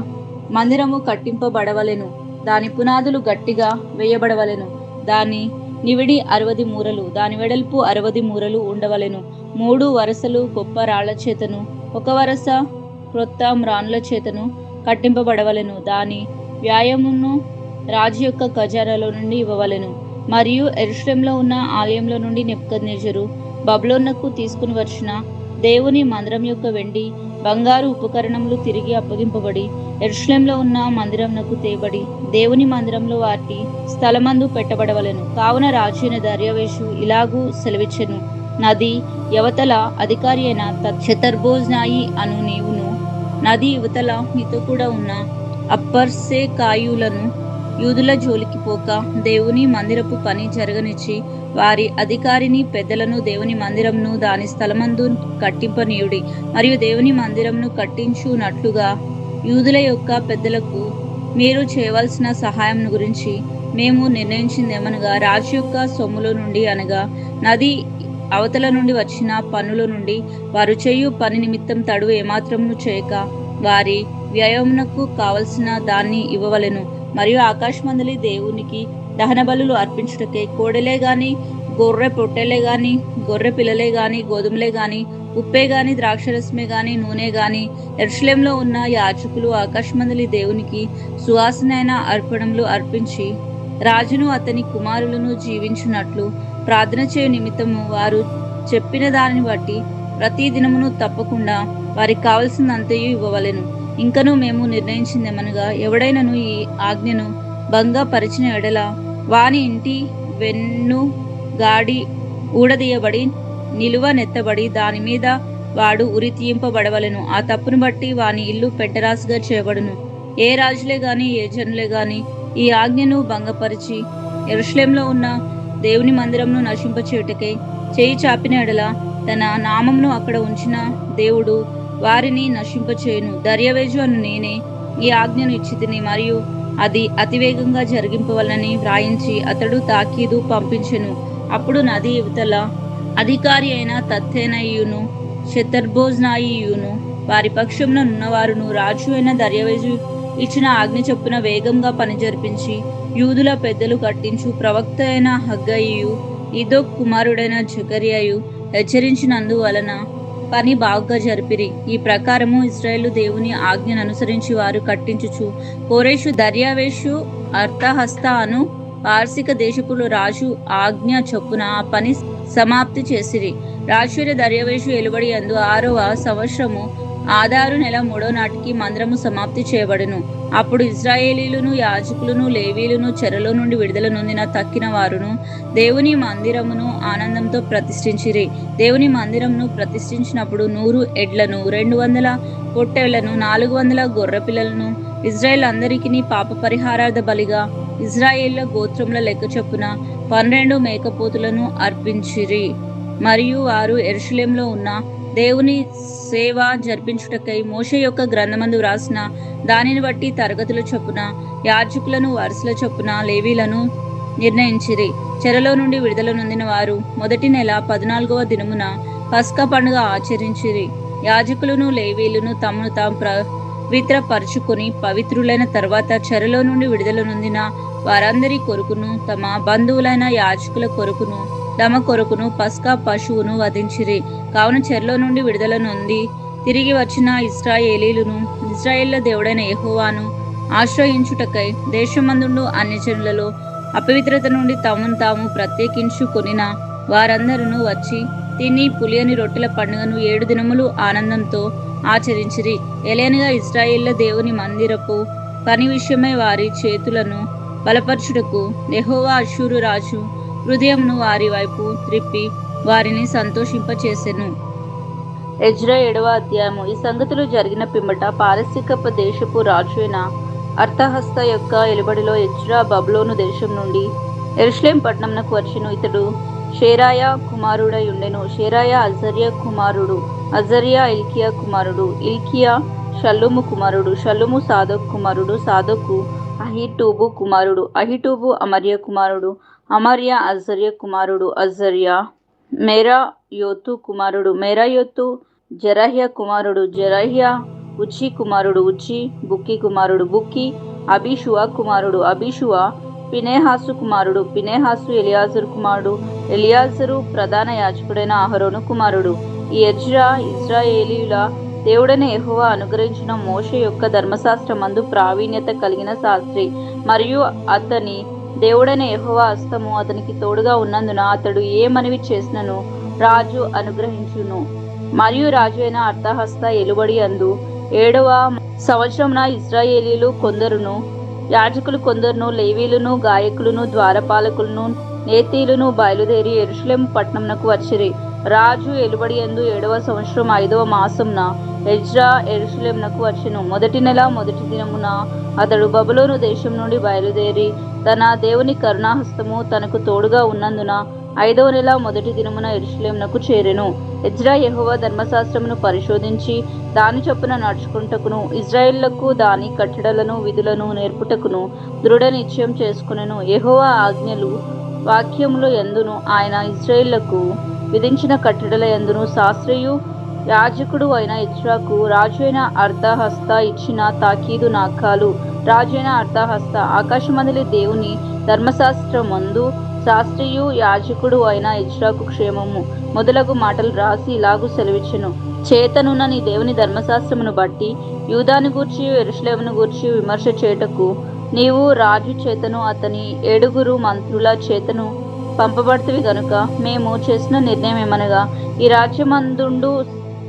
మందిరము కట్టింపబడవలెను. దాని పునాదులు గట్టిగా వేయబడవలెను. దాని నివిడి 60 మూరలు, దాని వెడల్పు 60 మూరలు ఉండవలెను. 3 వరసలు గొప్ప రాళ్ల చేతను, 1 వరస క్రొత్త మ్రానుల చేతను కట్టింపబడవలెను. దాని వ్యాయమును రాజు యొక్క ఖజానాలో నుండి ఇవ్వవలెను. మరియు యెరూషలేములో ఉన్న ఆలయంలో నుండి నెబుకద్నెజరు బబులోనుకు తీసుకుని వచ్చిన దేవుని మందిరం యొక్క వెండి బంగారు ఉపకరణములు తిరిగి అప్పగింపబడి యెరూషలేములో ఉన్న మందిరమునకు తేబడి దేవుని మందిరంలో వాటి స్థలమందు పెట్టబడవలెను. కావున రాజైన దర్యావేషు ఇలాగూ సెలవిచ్చెను: నది యవతల అధికారి అయిన షెతర్బోజ్నాయి అను నీవును నది యువతల నీతో కూడా ఉన్న అప్పర్సెకాయులను యూదుల జోలికి పోక దేవుని మందిరపు పని జరగనిచ్చి వారి అధికారిని పెద్దలను దేవుని మందిరంను దాని స్థలమందు కట్టింపనీయుడి. మరియు దేవుని మందిరంను కట్టించునట్లుగా యూదుల యొక్క పెద్దలకు మీరు చేయవలసిన సహాయం గురించి మేము నిర్ణయించిందేమనగా, రాజు యొక్క సొమ్ములో నుండి అనగా నది అవతల నుండి వచ్చిన పన్నుల నుండి వారు చేయు పని నిమిత్తం తడువు ఏమాత్రమును చేయక వారి వ్యయమునకు కావలసిన దాన్ని ఇవ్వవలెను. మరియు ఆకాశమందలి దేవునికి దహన బలులు అర్పించుటకే కోడెలే గాని, గొర్రె పొట్టెలే గాని, గొర్రె పిల్లలే గాని, గోధుమలే గాని, ఉప్పే గాని, ద్రాక్షరసమే గాని, నూనె గాని యెరూషలేములో ఉన్న యాజకులు ఆకాశమందలి దేవునికి సువాసనైన అర్పణములు అర్పించి రాజును అతని కుమారులను జీవించున్నట్లు ప్రార్థన చేయు నిమిత్తము వారు చెప్పిన దానిని బట్టి ప్రతి దినమును తప్పకుండా వారికి కావలసినంతయు ఇవ్వవలెను. ఇంకనూ మేము నిర్ణయించిందేమనగా, ఎవడైనను ఈ ఆజ్ఞను భంగపరిచిన ఎడల వాని ఇంటి వెన్ను గాడి ఊడదీయబడి నిలువ నెత్తబడి దాని మీద వాడు ఉరి తీయింపబడవలెను. ఆ తప్పును బట్టి వాని ఇల్లు పెంటరాసుగా చేయబడును. ఏ రాజులే గాని ఏ జనులే గాని ఈ ఆజ్ఞను భంగపరిచి యెరూషలేములో ఉన్న దేవుని మందిరమును నశింపచేయుటకై చేయి చాపిన ఎడల తన నామమును అక్కడ ఉంచిన దేవుడు వారిని నశింపచేయును. దర్యావేషు అను నేనే ఈ ఆజ్ఞను ఇచ్చితిని మరియు అది అతివేగంగా జరిగింపవలనని వ్రాయించి అతడు తాకీదు పంపించెను. అప్పుడు నది యువతల అధికారి అయిన తత్తెనయును షెతర్బోజ్నాయియును వారి పక్షమున నున్నవారును రాజు అయిన దర్యావేషు ఇచ్చిన ఆజ్ఞ చొప్పున వేగంగా పని జరిపించి యూదుల పెద్దలు కట్టించు ప్రవక్త అయిన హగ్గయియు ఇదో కుమారుడైన జకర్యాయు హెచ్చరించినందువలన పని బాగుగా జరిపిరి. ఈ ప్రకారము ఇశ్రాయేలు దేవుని ఆజ్ఞను అనుసరించి వారు కట్టించుచు కోరెషు దర్యావేషు అర్థహస్త అను పార్సిక దేశపులు రాజు ఆజ్ఞ చొప్పున ఆ పని సమాప్తి చేసిరి. రాజుల దర్యావేషు ఏలుబడి యందు 6వ సంవత్సరము ఆదారు నెల 3వ నాటికి మందిరము సమాప్తి చేయబడెను. అప్పుడు ఇశ్రాయేలీయులను యాజకులను లేవీయులను చెరలో నుండి విడుదల నొందిన తక్కిన వారును దేవుని మందిరమును ఆనందంతో ప్రతిష్ఠించిరి. దేవుని మందిరమును ప్రతిష్ఠించినప్పుడు 100 ఎడ్లను, 200 పొట్టేళ్లను, 400 గొర్రెపిల్లలను ఇశ్రాయేల్ అందరికిని పాప పరిహారార్థ బలిగా ఇశ్రాయేళ్ల గోత్రముల లెక్క చొప్పున 12 మేకపోతులను అర్పించిరి. మరియు వారు యెరూషలేములో ఉన్న దేవుని సేవ జరిపించుటకై మోషే యొక్క గ్రంథమందు వ్రాసిన దానిని బట్టి తరగతుల చొప్పున యాజకులను వరుసల చొప్పున లేవీలను నిర్ణయించిరి. చెరలో నుండి విడుదల నొందిన వారు మొదటి నెల 14వ దినమున పస్కా పండుగ ఆచరించిరి. యాజకులను లేవీయులను తమను తాము పవిత్రపరచుకొని పవిత్రులైన తర్వాత చెరలో నుండి విడుదల నొందిన వారందరి కొరకును తమ బంధువులైన యాజకుల కొరకును తమ కొరకును పస్కా పశువును వధించిరి. కావున చెరలో నుండి విడుదల నొంది తిరిగి వచ్చిన ఇశ్రాయేలీయులను ఇశ్రాయేళ్ల దేవుడైన యెహోవాను ఆశ్రయించుటకై దేశమందుండు అన్యజనులలో అపవిత్రత నుండి తమను తాము ప్రత్యేకించుకొనిన వారందరూ వచ్చి తిని పులియని రొట్టెల పండుగను 7 దినములు ఆనందంతో ఆచరించిరి. ఎలయనగా ఇశ్రాయేళ్ల దేవుని మందిరపు పని విషయమై వారి చేతులను బలపరచుటకు యెహోవా అష్షూరు రాజు హృదయమును వారి వైపు త్రిప్పి వారిని సంతోషింపచేసెను. ఎజ్రా 7వ అధ్యాయము. ఈ సంగతులు జరిగిన పిమ్మట పారసీకపు దేశపు రాజు అయిన అర్థహస్త యొక్క ఎలుబడిలో ఎజ్రా బబులోను దేశం నుండి యెరూషలేము పట్టణమునకు వచ్చెను. ఇతడు షేరాయ కుమారుడై ఉండెను. షేరాయ అజర్య కుమారుడు, అజర్య ఇల్కియా కుమారుడు, ఇల్కియా షల్లూము కుమారుడు, షల్లూము సాదోకు కుమారుడు, సాదోకు అహీటూబు కుమారుడు, అహీటూబు అమర్య కుమారుడు, అమర్య అజర్య కుమారుడు, అజర్య మెరాయోతు కుమారుడు, మెరాయోతు జెరహ్య కుమారుడు, జెరహ్య ఉజ్జీ కుమారుడు, ఉజ్జీ బుక్కి కుమారుడు, బుక్కి అబీషువ కుమారుడు, అబీషువ పినెహాసు కుమారుడు, పినెహాసు ఎలియాజరు కుమారుడు, ఎలియాజరు ప్రధాన యాజకుడైన అహరోను కుమారుడు. ఈ ఎజ్రా ఇశ్రాయేలీయుల దేవుడైన యెహోవా అనుగ్రహించిన మోషే యొక్క ధర్మశాస్త్రమందు ప్రావీణ్యత కలిగిన శాస్త్రి. మరియు అతని దేవుడైన యెహోవా హస్తము అతనికి తోడుగా ఉన్నందున అతడు ఏ మనవి చేసినను రాజు అనుగ్రహించును. మరియు రాజు అయిన అర్థహస్త ఎలుబడి అందు 7వ సంవత్సరమున ఇశ్రాయేలీయులు కొందరును యాజకులు కొందరును లేవీయులను గాయకులను ద్వారపాలకులను నేతీయులను బయలుదేరి యెరూషలేము పట్టణమునకు వచ్చిరి. రాజు ఎలుబడి యందు 7వ సంవత్సరం 5వ మాసమున ఎజ్రా యెరూషలేమునకు వచ్చెను. మొదటి నెల మొదటి దినమున అతడు బబులోను దేశం నుండి బయలుదేరి తన దేవుని కరుణాహస్తము తనకు తోడుగా ఉన్నందున 5వ నెల మొదటి దినమున యెరూషలేమునకు చేరెను. ఎజ్రా యెహోవా ధర్మశాస్త్రమును పరిశోధించి దాని చొప్పున నడుచుకుంటకును ఇశ్రాయేలులకు దాని కట్టడలను విధులను నేర్పుటకును దృఢ నిశ్చయం చేసుకునెను. యెహోవా ఆజ్ఞలు వాక్యములు యందును ఆయన ఇశ్రాయేలులకు విధించిన కట్టడల యందును శాస్త్రియు యాజకుడు అయిన ఎజ్రాకు రాజు అయిన అర్థహస్త ఇచ్చిన తాకీదు నాకాలు. రాజు అయిన అర్థహస్త ఆకాశమందలి దేవుని ధర్మశాస్త్రమందు శాస్త్రియు యాజకుడు అయిన ఎజ్రాకు క్షేమము మొదలగు మాటలు రాసి ఇలాగు సెలవిచ్చెను. చేతనున్న నీ దేవుని ధర్మశాస్త్రమును బట్టి యూదాను గూర్చి యెరూషలేమును గూర్చి విమర్శ చేయుటకు నీవు రాజు చేతను అతని 7 మంత్రుల చేతను పంపబడితివి గనుక మేము చేసిన నిర్ణయం ఏమనగా ఈ రాజ్యమందుండు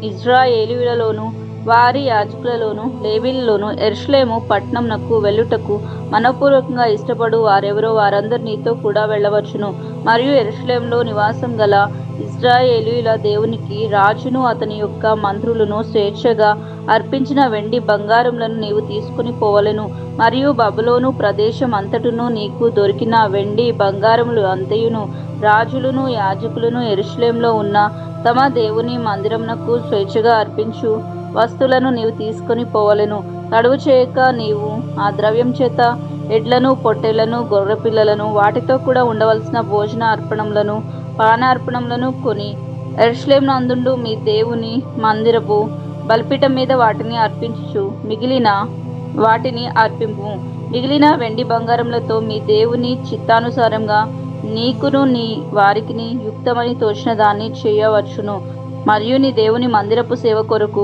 ఇశ్రాయేలీయులలోను వారి యాజకులలోను లేవీయులలోను యెరూషలేము పట్టణమునకు వెళ్ళుటకు మనపూర్వకంగా ఇష్టపడు వారెవరో వారందరూ నీతో కూడా వెళ్ళవచ్చును. మరియు యెరూషలేములో నివాసం గల ఇశ్రాయేలీయుల దేవునికి రాజును అతని యొక్క మంత్రులను స్వేచ్ఛగా అర్పించిన వెండి బంగారములను నీవు తీసుకుని పోవలెను. మరియు బబులోను ప్రదేశం అంతటును నీకు దొరికిన వెండి బంగారములు అంతయును రాజులను యాజకులను యెరూషలేములో ఉన్న తమ దేవుని మందిరమునకు స్వేచ్ఛగా అర్పించు వస్తువులను నీవు తీసుకొని పోవలెను. తడువు చేయక నీవు ఆ ద్రవ్యం చేత ఎడ్లను పొట్టేళ్లను గొర్రెపిల్లలను వాటితో కూడా ఉండవలసిన భోజన అర్పణములను పానార్పణములను కొని యెరూషలేము నందుండు మీ దేవుని మందిరపు బలిపీఠం మీద వాటిని అర్పించుచు మిగిలిన వాటిని అర్పింపు. మిగిలిన వెండి బంగారములతో మీ దేవుని చిత్తానుసారంగా నీకును నీ వారికిని యుక్తమని తోచిన దాన్ని చేయవచ్చును. మరియు నీ దేవుని మందిరపు సేవ కొరకు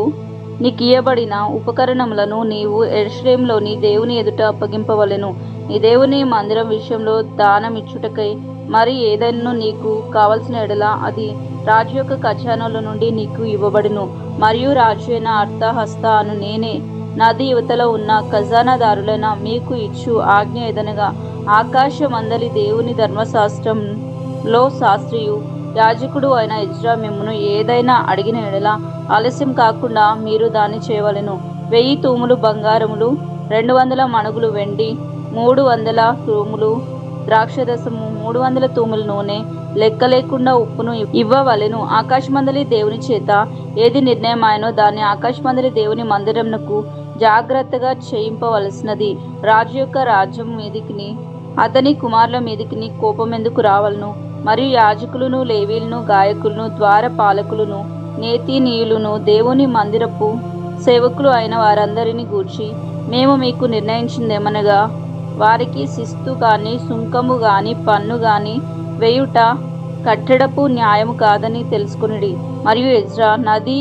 నీకియ్యబడిన ఉపకరణములను నీవు యెరూషలేములోని దేవుని ఎదుట అప్పగింపవలెను. నీ దేవుని మందిరం విషయంలో దానమిచ్చుటకై మరి ఏదైనా నీకు కావలసిన ఎడల అది రాజు యొక్క ఖజానాలో నుండి నీకు ఇవ్వబడును. మరియు రాజు అయిన అర్తహస్త అను నేనే నది యువతల ఉన్న ఖజానాదారులైన మీకు ఇచ్చు ఆజ్ఞ ఏదనగా, ఆకాశమందలి దేవుని ధర్మశాస్త్రంలో శాస్త్రియు యాజకుడు అయిన ఎజ్రా మిమ్మును ఏదైనా అడిగిన ఎడల ఆలస్యం కాకుండా మీరు దాన్ని చేయవలెను. 1000 తూములు బంగారములు, 200 మణుగులు వెండి, 300 తూములు ద్రాక్షరసము, 300 తూముల నూనె, లెక్క లేకుండా ఉప్పును ఇవ్వవలెను. ఆకాశమందలి దేవుని చేత ఏది నిర్ణయమాయనో దాన్ని ఆకాశమందలి దేవుని మందిరమునకు జాగ్రత్తగా చేయింపవలసినది. రాజు యొక్క రాజ్యం మీదికిని అతని కుమారుల మీదికిని కోపమెందుకు రావలను? మరియు యాజకులను, లేవీలను, గాయకులను, ద్వారపాలకులను, నేతినీయులను, దేవుని మందిరపు సేవకులు అయిన వారందరిని గూర్చి మేము మీకు నిర్ణయించిందేమనగా, వారికి శిస్తు గాని సుంకము గాని పన్ను గాని వేయుట కట్టడపు న్యాయము కాదని తెలుసుకొనిడి. మరియు ఎజ్రా నది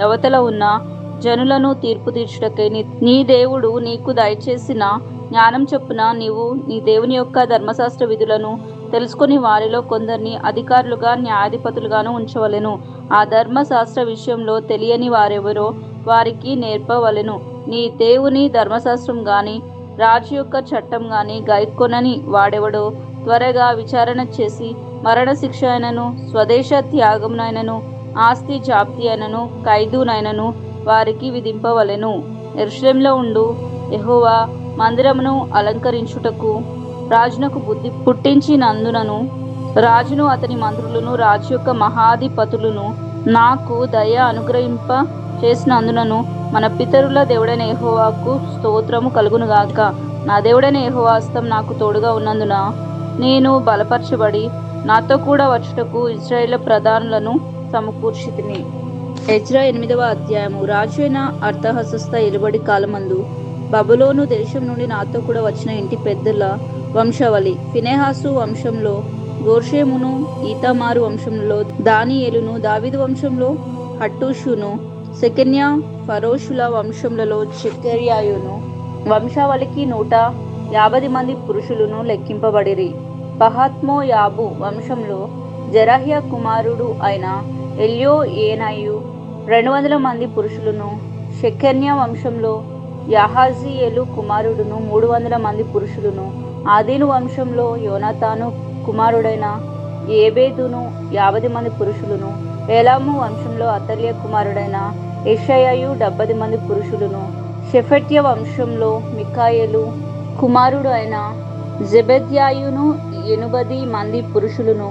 అవతల ఉన్న జనులను తీర్పు తీర్చుటకై నీ దేవుడు నీకు దయచేసిన జ్ఞానం చొప్పున నీవు నీ దేవుని యొక్క ధర్మశాస్త్ర విధులను తెలుసుకొని వారిలో కొందరిని అధికారులుగా న్యాయాధిపతులుగాను ఉంచవలెను. ఆ ధర్మశాస్త్ర విషయంలో తెలియని వారెవరో వారికి నేర్పవలెను. నీ దేవుని ధర్మశాస్త్రం గాని రాజు యొక్క చట్టం గాని గైకొనని వాడెవడో త్వరగా విచారణ చేసి మరణశిక్ష అయినను, స్వదేశ త్యాగమునైనను, ఆస్తి జాప్తి అయినను, ఖైదునైనను వారికి విధింపవలెను. యెరూషలేములో ఉండు యెహోవా మందిరమును అలంకరించుటకు రాజునకు బుద్ధి పుట్టించినందునను, రాజును అతని మంత్రులను రాజు యొక్క మహాధిపతులను నాకు దయ అనుగ్రహింప చేసినందునను మన పితరుల దేవుడైన యెహోవాకు స్తోత్రము కలుగునుగాక. నా దేవుడైన యెహోవా హస్తం నాకు తోడుగా ఉన్నందున నేను బలపరచబడి నాతో కూడా వచ్చుటకు ఇశ్రాయేలు ప్రధానులను సమకూర్చితిని. ఎజ్రా 8వ అధ్యాయము. రాజు అయిన అర్తహషస్త ఏలుబడి కాలమందు బబులోను దేశం నుండి నాతో కూడా వచ్చిన ఇంటి పెద్దల వంశావళి. ఫినెహాసు వంశంలో గోర్షేమును, ఈతామారు వంశంలో దానియేలును, దావీదు వంశంలో హట్టూషును, సెకన్యా, ఫరోషుల వంశములలో జెకర్యాయును వంశావళికి 150 మంది పురుషులను లెక్కింపబడిరి. పహత్మోయాబు వంశంలో జెరహ్య కుమారుడు అయిన ఎల్యోయేనయు 200 మంది పురుషులను, షెకన్యా వంశంలో యహాజీయేలు కుమారుడును 300 మంది పురుషులను, ఆదీను వంశంలో యోనాతాను కుమారుడైన ఏబేదును 50 మంది పురుషులను, ఏలాము వంశంలో అతల్య కుమారుడైన యెషయాయు 70 మంది పురుషులను, షెఫట్య వంశంలో మికాయేలు కుమారుడు అయిన జెబెద్యాయును 80 మంది పురుషులను,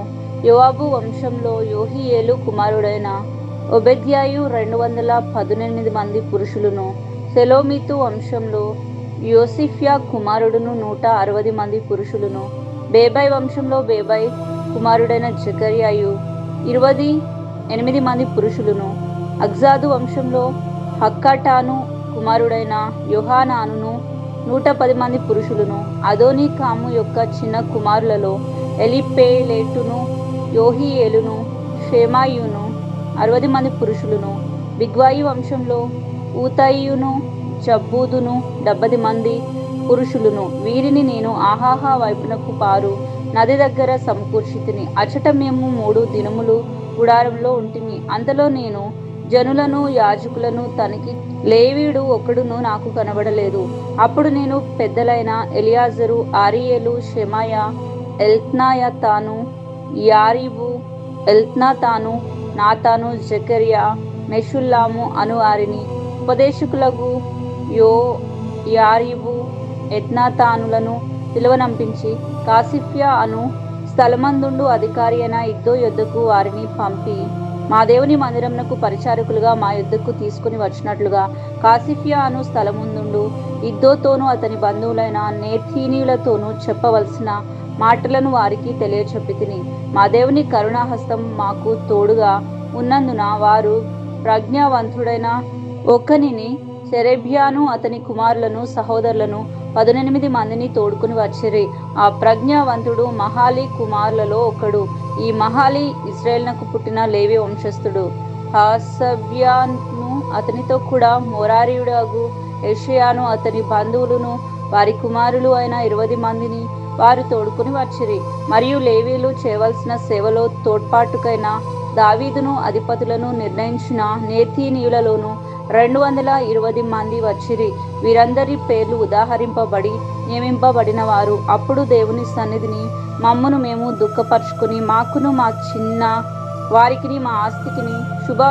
యోవాబు వంశంలో యోహియేలు కుమారుడైన ఒబెద్యాయు 218 మంది పురుషులను, సెలోమితు వంశంలో యోసిఫ్యా కుమారుడును 160 మంది పురుషులను, బేబై వంశంలో బేబై కుమారుడైన జెకర్యాయు 28 మంది పురుషులను, అగ్జాదు వంశంలో హక్కటాను కుమారుడైన యోహానానును 110 మంది పురుషులను, అదోనీకాము యొక్క చిన్న కుమారులలో ఎలిపేలేటును, యోహియేలును, షేమాయును 60 మంది పురుషులను, బిగ్వాయి వంశంలో ఊతయియును, జబ్బూదును 70 మంది పురుషులను. వీరిని నేను ఆహాహా వైపునకు పారు నది దగ్గర సమకూర్చితిని. అచట మేము 3 దినములు గుడారంలో ఉంటిమి. అంతలో నేను జనులను, యాజకులను తనిఖీ లేవీయుడు ఒకడును నాకు కనబడలేదు. అప్పుడు నేను పెద్దలైన ఎలియాజరు, ఆరియేలు, షెమాయ, ఎల్నాతాను, యారీబు, ఎల్నాతాను, నాతాను, జెకర్యా, మెషుల్లాము అను వారిని, ఉపదేశకులకు యారీబు, ఎల్నాతానులను పిలువనంపించి కాసిఫ్యా అను స్థలమందుండు అధికారి అయిన ఇద్దో యొద్దకు వారిని పంపి, మా దేవుని మందిరమునకు పరిచారకులుగా మా యొద్దకు తీసుకుని వచ్చినట్లుగా కాసిఫ్యా అను స్థలముందుండు ఇద్దోతోనూ అతని బంధువులైన నేతీనీయులతోనూ చెప్పవలసిన మాటలను వారికి తెలియచెప్పితిని. మా దేవుని కరుణాహస్తం మాకు తోడుగా ఉన్నందున వారు ప్రజ్ఞావంతుడైన ఒకనిని, సెరెబ్యాను అతని కుమారులను, సహోదరులను 18 మందిని తోడుకుని వచ్చిరి. ఆ ప్రజ్ఞావంతుడు మహాలి కుమారులలో ఒకడు. ఈ మహాలి ఇశ్రాయేలునకు పుట్టిన లేవి వంశస్థుడు. హసబ్యాను అతనితో కూడా మోరారీయుడగు యెషయాను అతని బంధువులను వారి కుమారులు అయిన 20 మందిని వారు తోడుకుని వచ్చిరి. మరియు లేవీలు చేయవలసిన సేవలో తోడ్పాటుకైన దావీదును అధిపతులను నిర్ణయించిన నేతీనీయులలోను 220 మంది వచ్చిరి. వీరందరి పేర్లు ఉదాహరింపబడి నియమింపబడిన వారు. అప్పుడు దేవుని సన్నిధిని మమ్మును మేము దుఃఖపరుచుకుని మాకును మా చిన్న వారికిని మా ఆస్తికిని శుభ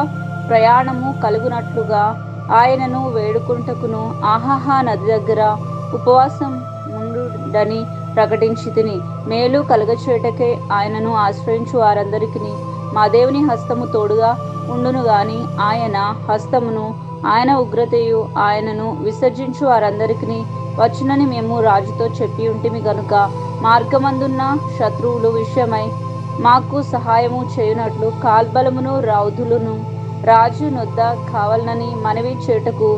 ప్రయాణము కలుగునట్లుగా ఆయనను వేడుకుంటకును ఆహాహా నది దగ్గర ఉపవాసం ఉండుడని ప్రకటించి తిని. మేలు కలుగచేటకే ఆయనను ఆశ్రయించు వారందరికీ మా దేవుని హస్తము తోడుగా ఉండును గాని ఆయన హస్తమును ఆయన ఉగ్రతయు ఆయనను విసర్జించు వారందరికీ వచ్చునని మేము రాజుతో చెప్పి ఉంటిమి గనుక మార్గమందున్న శత్రువులు విషయమై మాకు సహాయము చేయునట్లు కాల్బలమును రౌతులను రాజు నొద్ద కావాలనని మనవి చేయుటకు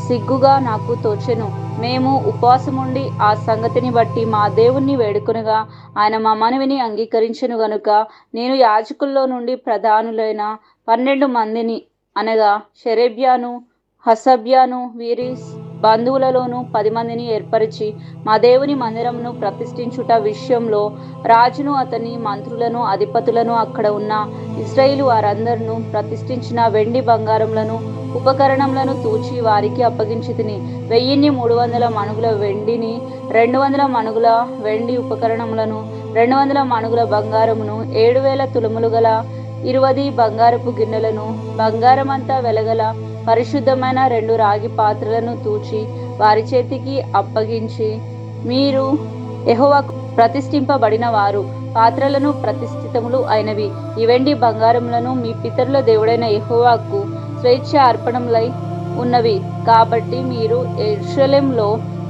సిగ్గుగా నాకు తోచెను. మేము ఉపవాసముండి ఆ సంగతిని బట్టి మా దేవుణ్ణి వేడుకొనగా ఆయన మా మనవిని అంగీకరించెను గనుక నేను యాజకుల్లో నుండి ప్రధానులైన 12 మందిని అనగా షెరేబ్యాను హసబ్యాను వీరి బంధువులలోను 10 మందిని ఏర్పరిచి మా దేవుని మందిరమును ప్రతిష్ఠించుట విషయంలో రాజును అతని మంత్రులను అధిపతులను అక్కడ ఉన్న ఇశ్రాయేలు వారందరూ ప్రతిష్ఠించిన వెండి బంగారములను ఉపకరణములను తూచి వారికి అప్పగించి తిని. 1300 మణుగుల వెండిని 200 మణుగుల వెండి ఉపకరణములను 200 మణుగుల బంగారమును 7000 తులములు గల 20 బంగారపు గిన్నెలను బంగారమంతా వెలగల పరిశుద్ధమైన 2 రాగి పాత్రలను తూచి వారి చేతికి అప్పగించి, మీరు యెహోవాకు ప్రతిష్ఠింపబడిన వారు, పాత్రలను ప్రతిష్ఠితములు అయినవి ఈ వెండి బంగారములను మీ పితరుల దేవుడైన యెహోవాకు స్వేచ్ఛ అర్పణములై ఉన్నవి కాబట్టి మీరు యెరూషలేములో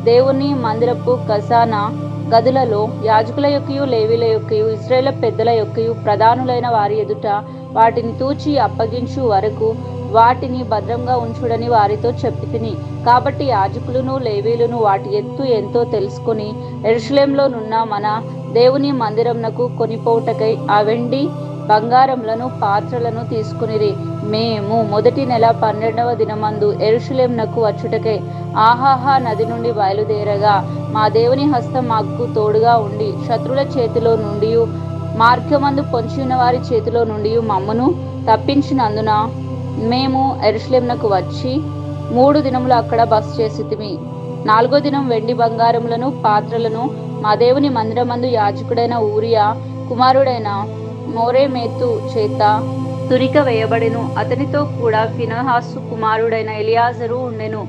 దేవుని మందిరపు ఖజానా గదులలో యాజకుల యొక్కయు లేవీల యొక్కయు ఇశ్రాయేలు పెద్దల యొక్కయు ప్రధానులైన వారి ఎదుట వాటిని తూచి అప్పగించు వరకు వాటిని భద్రంగా ఉంచుడని వారితో చెప్పితిని. కాబట్టి యాజకులను లేవీలను వాటి ఎత్తు ఎంతో తెలుసుకుని యెరూషలేములోనున్న మన దేవుని మందిరమునకు కొనిపోవుటకై ఆ వెండి బంగారములను పాత్రలను తీసుకునిరి. మేము మొదటి నెల 12వ దినమందు యెరూషలేమునకు వచ్చుటకై ఆహాహా నది నుండి బయలుదేరగా మా దేవుని హస్తం మాకు తోడుగా ఉండి శత్రువుల చేతిలో నుండి మార్గమందు పొంచి ఉన్న వారి చేతిలో నుండి మమ్మను తప్పించినందున మేము యెరూషలేమునకు వచ్చి 3 దినములు అక్కడ బస చేసితిమి. 4వ దినం వెండి బంగారములను పాత్రలను మా దేవుని మందిరమందు యాజకుడైన ఊరియా కుమారుడైన మోరేమేతు చేత తురిక వేయబడెను. అతనితో కూడా ఫినెహాసు కుమారుడైన ఎలియాజరు ఉండెను.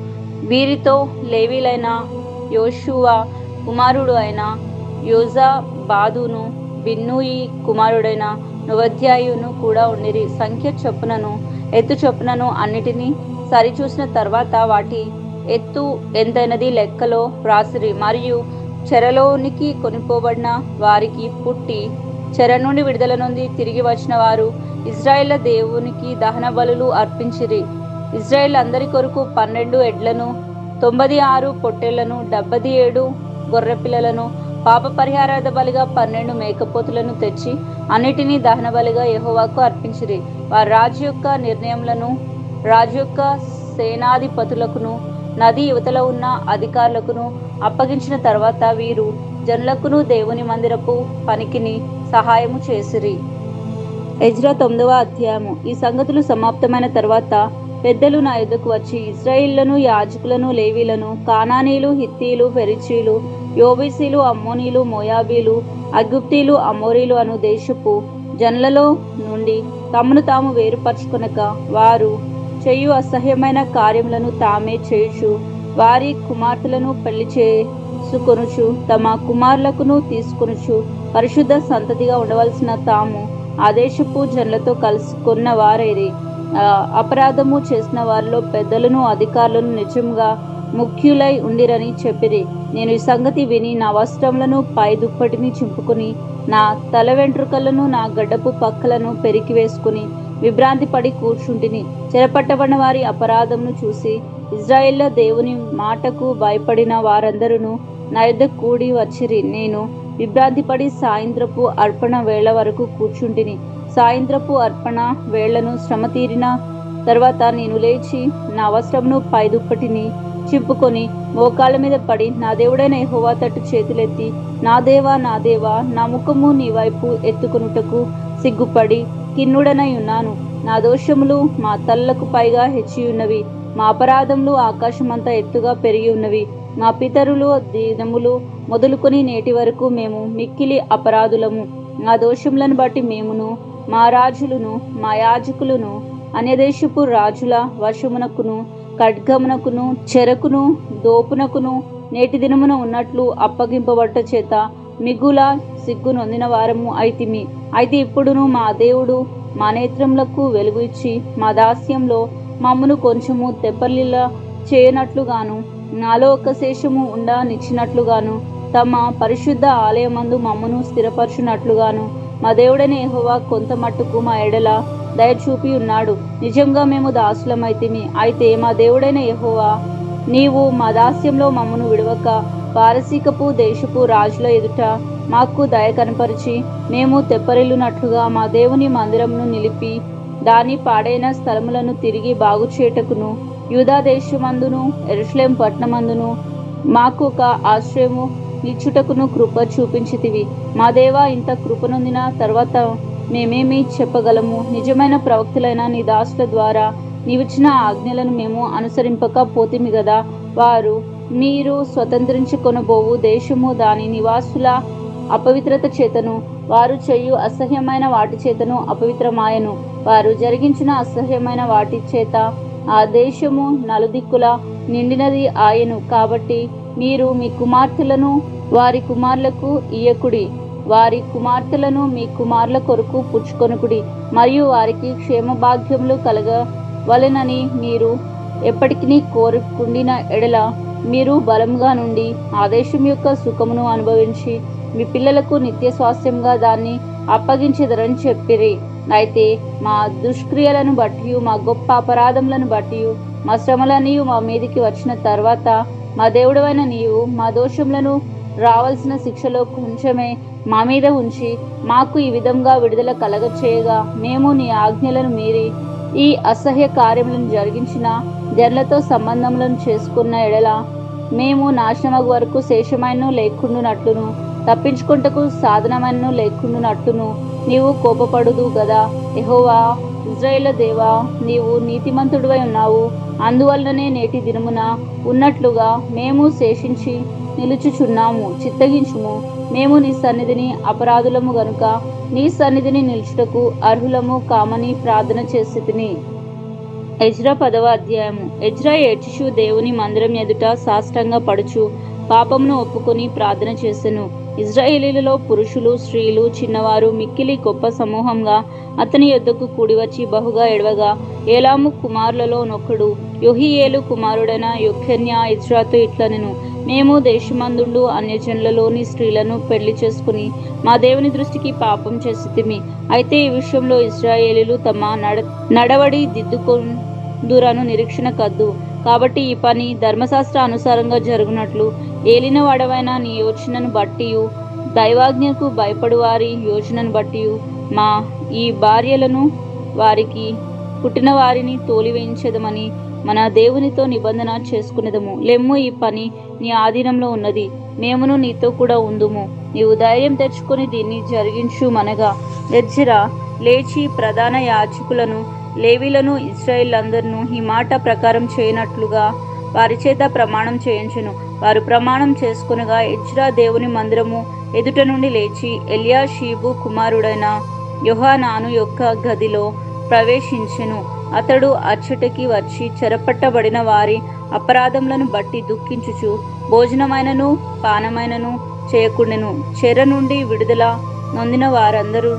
వీరితో లేవీలైన యోషువ కుమారుడు అయిన యోజాబాదును బిన్నూయి కుమారుడైన నోవద్యాయును కూడా ఉండిరి. సంఖ్య చొప్పునను ఎత్తు చొప్పునను అన్నిటినీ సరిచూసిన తర్వాత వాటి ఎత్తు ఎంతైనది లెక్కలో వ్రాసిరి. మరియు చెరలోనికి కొనిపోబడిన వారికి పుట్టి చెర నుండి విడుదల నుండి తిరిగి వచ్చిన వారు ఇశ్రాయేలు దేవునికి దహన బలులు అర్పించిరి. ఇశ్రాయేలు అందరి కొరకు 12 ఎడ్లను 96 పొట్టేళ్లను 77 గొర్రెపిల్లలను పాప పరిహారార్థ బలిగా 12 మేకపోతులను తెచ్చి అన్నిటినీ దహన బలిగా యెహోవాకు అర్పించిరి. వారు రాజు యొక్క నిర్ణయములను రాజు యొక్క సేనాధిపతులకును నది యువతల ఉన్న అధికారులకును అప్పగించిన తర్వాత వీరు జనులకును దేవుని మందిరపు పనికిని సహాయము చేసిరి. ఎజ్రా 9వ అధ్యాయము. ఈ సంగతులు సమాప్తమైన తర్వాత పెద్దలు నా యొద్దకు వచ్చి ఇశ్రాయేలును యాజకులను లేవీలను కానానీలు హిత్తీలు ఫెరిచీలు యోబీసీలు అమ్మోనీలు మోయాబీలు అగుప్తీలు అమోరీలు అను దేశపు జనులలో నుండి తమను తాము వేరుపరచుకొనక వారు చేయు అసహ్యమైన కార్యములను తామే చేయుచు వారి కుమార్తెలను పెళ్లి చేసుకొనుచు తమ కుమారులకును తీసుకొనుచు పరిశుద్ధ సంతతిగా ఉండవలసిన తాము ఆ దేశపు జనులతో కలుసుకున్న వారైరి. అపరాధము చేసిన వారిలో పెద్దలను అధికారులను నిజంగా ముఖ్యులై ఉండిరని చెప్పిరి. నేను ఈ సంగతి విని నా వస్త్రములను పై దుప్పటిని చింపుకుని నా తల వెంట్రుకలను నా గడ్డపు పక్కలను పెరికి వేసుకుని విభ్రాంతి పడి కూర్చుంటిని. చెరపట్టబడిన వారి అపరాధమును చూసి ఇశ్రాయేలు దేవుని మాటకు భయపడిన వారందరూ నా యొద్ద కూడి వచ్చిరి. నేను విభ్రాంతి పడి సాయంత్రపు అర్పణ వేళ వరకు కూర్చుంటిని. సాయంత్రపు అర్పణ వేళ్లను శ్రమ తీరిన తర్వాత నేను లేచి నా వస్త్రమును పై దుప్పటిని చింపుకొని మోకాళ్ళ మీద పడి నా దేవుడైన యెహోవా తట్టు చేతులెత్తి, నా దేవా నా దేవా, నా ముఖము నీ వైపు ఎత్తుకొనుటకు సిగ్గుపడి కిన్నుడనై ఉన్నాను. నా దోషములు మా తలలకు పైగా హెచ్చియున్నవి, మా అపరాధములు ఆకాశమంతా ఎత్తుగా పెరిగి ఉన్నవి. మా పితరులు దినములు మొదలుకొని నేటి వరకు మేము మిక్కిలి అపరాధులము. మా దోషములను బట్టి మేమును మా రాజులను మా యాజకులను అన్యదేశపు రాజుల వశమునకును ఖడ్గమునకును చెరకును దోపునకును నేటి దినమున ఉన్నట్లు అప్పగింపబట్ట చేత మిగుల సిగ్గు నొందిన వారము అయితిమి. అయితే ఇప్పుడును మా దేవుడు మా నేత్రములకు వెలుగు ఇచ్చి మా దాస్యంలో మమ్మను కొంచెము తెప్పలిల్ల చేయనట్లుగాను నాలో ఒక శేషము ఉండనిచ్చినట్లుగాను తమ పరిశుద్ధ ఆలయమందు మమ్మను స్థిరపరచునట్లుగాను మా దేవుడైన యెహోవా కొంత మట్టుకు మా ఎడల దయ చూపి ఉన్నాడు. నిజంగా మేము దాసులమైతిమి. అయితే మా దేవుడైన యెహోవా, నీవు మా దాస్యంలో మమ్మను విడవక పారసీకపు దేశపు రాజుల ఎదుట మాకు దయ కనపరిచి మేము తెప్పరిల్లునట్లుగా మా దేవుని మందిరమును నిలిపి దాని పాడైన స్థలములను తిరిగి బాగు చేయుటకును యూదా దేశమందును యెరూషలేము పట్టణమందును మాకు ఒక ఆశ్రయము నిచ్చుటకును కృప చూపించితివి. మా దేవా, ఇంత కృపనొందిన తర్వాత మేమేమి చెప్పగలము? నిజమైన ప్రవక్తులైన నీ దాసుల ద్వారా నీవిచ్చిన ఆజ్ఞలను మేము అనుసరింపక పోతిమి గదా. వారు మీరు స్వతంత్రించుకొనబోవు దేశము దాని నివాసుల అపవిత్రత చేతను వారు చేయు అసహ్యమైన వాటి చేతను అపవిత్రమాయను. వారు జరిగించిన అసహ్యమైన వాటి చేత ఆ దేశము నలుదిక్కుల నిండినది ఆయను. కాబట్టి మీరు మీ కుమార్తెలను వారి కుమారులకు ఇయ్యకుడి, వారి కుమార్తెలను మీ కుమారుల కొరకు పుచ్చుకొనుకుడి, మరియు వారికి క్షేమభాగ్యములు కలగవలెనని మీరు ఎప్పటికీ కోరుకుండిన ఎడల మీరు బలంగా నుండి ఆ దేశం యొక్క సుఖమును అనుభవించి మీ పిల్లలకు నిత్య స్వాస్థ్యంగా దాన్ని అప్పగించెదరని చెప్పిరి. అయితే మా దుష్క్రియలను బట్టి మా గొప్ప అపరాధములను బట్టి మా శ్రమలని మా మీదికి వచ్చిన తర్వాత మా దేవుడవైన నీవు మా దోషములను రావాల్సిన శిక్షలో కొంచెమే మా మీద ఉంచి మాకు ఈ విధంగా విడుదల కలగచేయగా మేము నీ ఆజ్ఞలను మీరి ఈ అసహ్య కార్యములను జరిగించిన జనులతో సంబంధములను చేసుకున్న ఎడల మేము నాశనమగు వరకు శేషమైనను లేకుండునట్లును తప్పించుకుంటకు సాధనమైనను లేకుండునట్లును నీవు కోపపడుదు గదా. యెహోవా ఇశ్రాయేలు దేవా, నీవు నీతిమంతుడివై ఉన్నావు. అందువలననే నేటి దినమున ఉన్నట్లుగా మేము శేషించి నిలుచుచున్నాము. చిత్తగించుము, మేము నీ సన్నిధిని అపరాధులము గనుక నీ సన్నిధిని నిలుచుటకు అర్హులము కామని ప్రార్థన చేసితిని. ఎజ్రా 10వ అధ్యాయము. ఎజ్రా ఏడ్చుచు దేవుని మందిరం ఎదుట సాష్టాంగ పడుచు పాపమును ఒప్పుకొని ప్రార్థన చేసెను. ఇశ్రాయేలీలలో పురుషులు స్త్రీలు చిన్నవారు మిక్కిలి గొప్ప సమూహంగా అతని యొద్దకు కూడివచ్చి బహుగా ఎడవగా, ఏలాము కుమారులలో నొకడు యొహియేలు కుమారుడైన యొఖన్యా ఎజ్రాతో ఇట్లనెను, మేము దేశమందుండు అన్యజనులలోని స్త్రీలను పెళ్లి చేసుకుని మా దేవుని దృష్టికి పాపం చేసితిమి. అయితే ఈ విషయంలో ఇశ్రాయేలీలు తమ నడవడి దిద్దుకొందురను నిరీక్షణ కద్దు. కాబట్టి ఈ పని ధర్మశాస్త్ర అనుసారంగా జరుగునట్లు ఏలిన వాడవైన నీ యోచనను బట్టి దైవాజ్ఞకు భయపడు వారి యోచనను బట్టి మా ఈ భార్యలను వారికి పుట్టిన వారిని తోలివేయించదమని మన దేవునితో నిబంధన చేసుకునేదము. లెమ్ము, ఈ పని నీ ఆధీనంలో ఉన్నది, మేమును నీతో కూడా ఉందుము. నీవు ధైర్యం తెచ్చుకొని దీన్ని జరిగించు మనగా. ఎజ్రా లేచి ప్రధాన యాజకులను లేవీలను ఇశ్రాయేలందరినూ ఈ మాట ప్రకారం చేయనట్లుగా వారి చేత ప్రమాణం చేయించెను. వారు ప్రమాణం చేసుకొనగా ఎజ్రా దేవుని మందిరము ఎదుట నుండి లేచి ఎల్యాషీబు కుమారుడైన యోహానాను యొక్క గదిలో ప్రవేశించెను. అతడు అచ్చటికి వచ్చి చెరపట్టబడిన వారి అపరాధములను బట్టి దుఃఖించుచు భోజనమైనను పానమైనను చేయకుండెను. చెర నుండి విడుదల నొందిన వారందరూ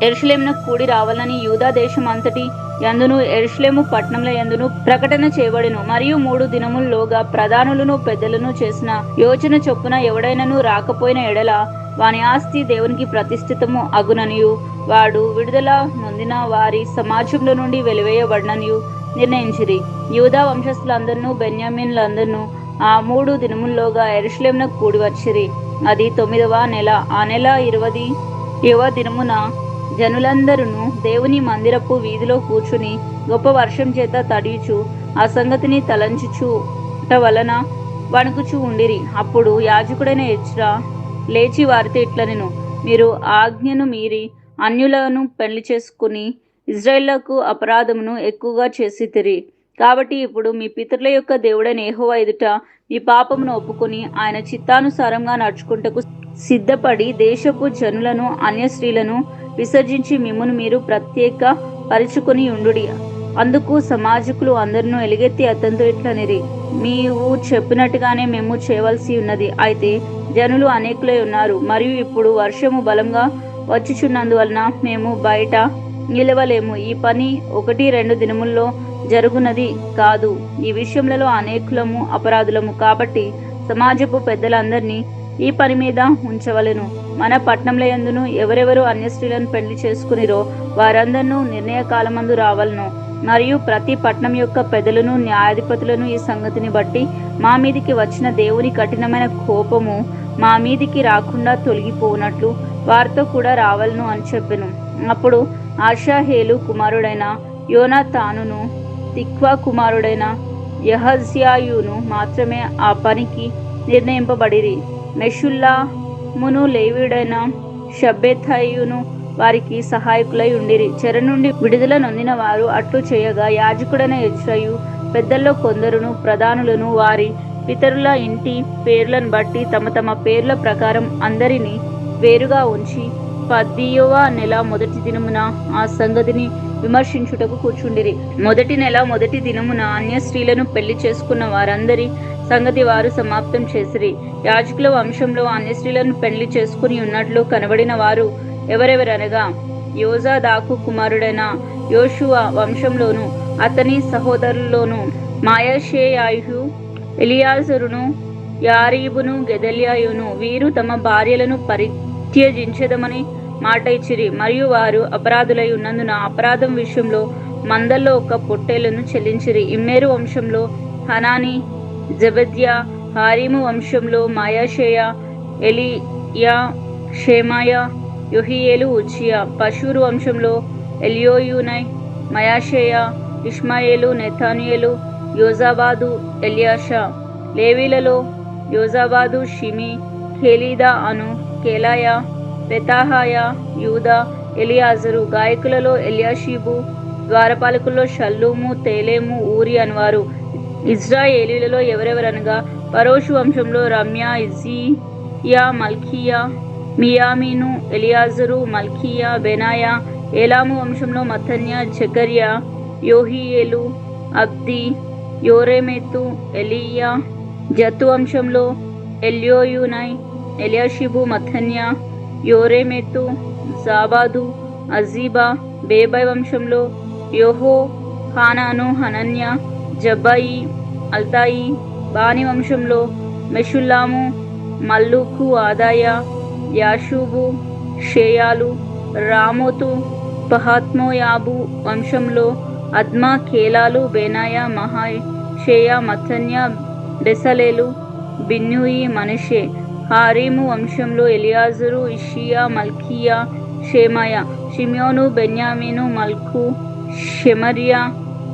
యెరూషలేమునకు కూడి రావాలని యూదా దేశం అంతటి యందును యెరూషలేము పట్టణంలో యందును ప్రకటన చేయబడెను. మరియు 3 దినముల్లోగా ప్రధానులను పెద్దలను చేసిన యోచన చొప్పున ఎవడైనను రాకపోయిన ఎడల వాని ఆస్తి దేవునికి ప్రతిష్ఠితము అగుననియు వాడు విడుదల నొందిన వారి సమాజంలో నుండి వెలివేయబడిననియు నిర్ణయించిరి. యూదా వంశస్థులందరినూ బెన్యామీనులందరినూ ఆ 3 దినముల్లోగా యెరూషలేమునకు కూడి వచ్చిరి. అది 9వ నెల. ఆ నెల 20వ దినమున జనులందరూ దేవుని మందిరపు వీధిలో కూర్చుని గొప్ప వర్షం చేత తడియుచు ఆ సంగతిని తలంచుచుట వలన వణుకుచూ ఉండిరి. అప్పుడు యాజకుడైన ఎజ్రా లేచి వారితో ఇట్లనెను, మీరు ఆజ్ఞను మీరి అన్యులను పెళ్లి చేసుకుని ఇజ్రాయేలుకు అపరాధమును ఎక్కువగా చేసితిరి. కాబట్టి ఇప్పుడు మీ పితరుల యొక్క దేవుడైన యెహోవా ఎదుట మీ పాపమును ఒప్పుకొని ఆయన చిత్తానుసారంగా నడుచుకుంటకు సిద్ధపడి దేశపు జనులను అన్య స్త్రీలను విసర్జించి మిమ్మును మీరు ప్రత్యేక పరుచుకొని ఉండుడి. అందుకు సమాజకులు అందరినూ ఎలుగెత్తి అతనితో ఇట్లనిరి, నీవు చెప్పినట్టుగానే మేము చేయవలసి ఉన్నది. అయితే జనులు అనేకులై ఉన్నారు, మరియు ఇప్పుడు వర్షము బలంగా వచ్చుచున్నందువలన మేము బయట నిలవలేము. ఈ పని 1-2 దినముల్లో జరుగునది కాదు. ఈ విషయములలో అనేకులము అపరాధులము. కాబట్టి సమాజపు పెద్దలందరినీ ఈ పని మీద ఉంచవలెను. మన పట్టణంలో యందును ఎవరెవరు అన్య స్త్రీలను పెళ్లి చేసుకునిరో వారందరినూ నిర్ణయ కాలమందు రావలను. మరియు ప్రతి పట్టణం యొక్క పెద్దలను న్యాయాధిపతులను ఈ సంగతిని బట్టి మా మీదికి వచ్చిన దేవుని కఠినమైన కోపము మా మీదికి రాకుండా తొలగిపోనట్లు వారితో కూడా రావలను అని చెప్పెను. అప్పుడు ఆషాహేలు కుమారుడైన యోనాతానును తిక్వా కుమారుడైన యహజ్యాయును మాత్రమే ఆ పనికి నిర్ణయింపబడిరి. మెషుల్లామును లేవీయుడైన షబ్బెతయును వారికి సహాయకులై ఉండిరి. చెర నుండి విడుదల నొందిన వారు అట్లు చేయగా యాజకుడైన ఎజ్రాయు పెద్దల్లో కొందరును ప్రధానులను వారి పితరుల ఇంటి పేర్లను బట్టి తమ తమ పేర్ల ప్రకారం అందరినీ వేరుగా ఉంచి 10వ నెల మొదటి దినమున ఆ సంగతిని విమర్శించుటకు కూర్చుండిరి. మొదటి నెల మొదటి దినమున అన్య స్త్రీలను పెళ్లి చేసుకున్న వారందరి సంగతి వారు సమాప్తం చేసిరి. యాజకుల వంశంలో అన్య స్త్రీలను పెళ్లి చేసుకుని ఉన్నట్లు కనబడిన వారు ఎవరెవరనగా యోజాదాకు కుమారుడైన యోషువ వంశంలోను అతని సహోదరుల్లోను మాయషేయాయు, ఎలియాజరును, యారీబును, గెదల్యాయును వీరు తమ భార్యలను పరిత్యజించెదమని మాట ఇచ్చిరి. మరియు వారు అపరాధులై ఉన్నందున అపరాధం విషయంలో మందల్లో ఒక పొట్టేలను చెల్లించిరి. ఇమ్మేరు వంశంలో హనాని, జబద్యా, హారీము వంశంలో మాయాషేయ, ఎలియా, షేమాయ, యొహియేలు, ఉజ్జియా. పషూరు వంశంలో ఎలియోయునై, మయాషేయ, ఇష్మాయేలు, నెథానియేలు, యోజాబాదు, ఎలియాషా. లేవీలలో యోజాబాదు, షిమి, ఖేలీదా అను కేలాయ, పెతాహాయ, యూదా, ఎలియాజరు. గాయకులలో ఎలియాషీబు, ద్వారపాలకుల్లో షల్లూము, తేలేము, ఊరి అనువారు. ఇజ్రాయేలీలలో ఎవరెవరనగా పరోషు వంశంలో రమ్యా, ఇజ్జియా, మల్కీయా, మియామీను, ఎలియాజరు, మల్కీయా, బెనాయా. ఏలాము వంశంలో మత్తన్యా, జకర్యా, యోహియేలు, అబ్ది, యోరెమెతు, ఎలీయా. జత్తు వంశంలో ఎల్యోయునై, ఎలియాషిబు, మత్తన్యా, యోరెమెతు, జాబాదు, అజీబా. బేబై వంశంలో యోహో హానాను, హనన్యా, జబ్బాయి, అల్తాయి. బాని వంశంలో మెషుల్లాము, మల్లూకు, ఆదాయ, యాషూబు, షేయాలు. రామోతు పహాత్మోయాబు వంశంలో అద్మా, కేలాలు, బెనాయా, మహాయ్, షేయా, మత్తన్యా, బెసలేలు, బిన్నూయి, మనషే. హారీము వంశంలో ఎలియాజరు, ఇషియా, మల్కీయా, షేమాయ. షిమ్యోను, బెన్యామీను, మల్కు, షెమర్యా.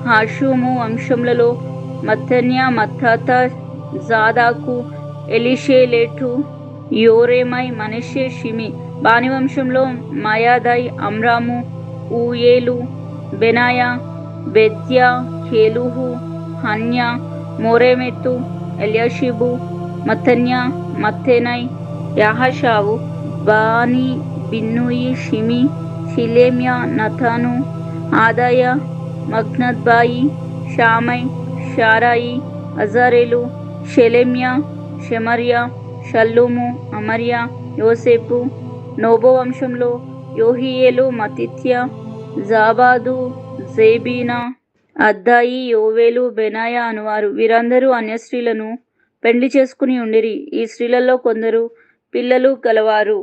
హాషుము వంశంలో మత్తన్యా, మత్తాతా, జాదాకు, ఎలీషేలెటు, యోరేమై, మనషే, షిమి. బాని వంశంలో మయాదై, అమ్రాము, ఊయేలు, బెనాయా, బెద్యా, కేలుహు, హన్యా, మోరెమెతు, ఎలియాషిబు, మత్తన్యా, మత్తెనై, యాహషావు. బాని, బిన్నూయి, షిమి, షిలేమ్యా, నతాను, ఆదాయ, మగ్నద్బాయి, షామై, షారాయి, అజారేలు, షెలెమ్యా, షెమర్యా, షల్లూము, అమర్యా, యోసేపు. నోబో వంశంలో యోహియేలు, మతిత్యా, జాబాదు, జేబీనా, అద్దాయి, యోవేలు, బెనాయా అనువారు. వీరందరూ అన్య స్త్రీలను పెండ్లి చేసుకుని ఉండిరి. ఈ స్త్రీలలో కొందరు పిల్లలు గలవారు.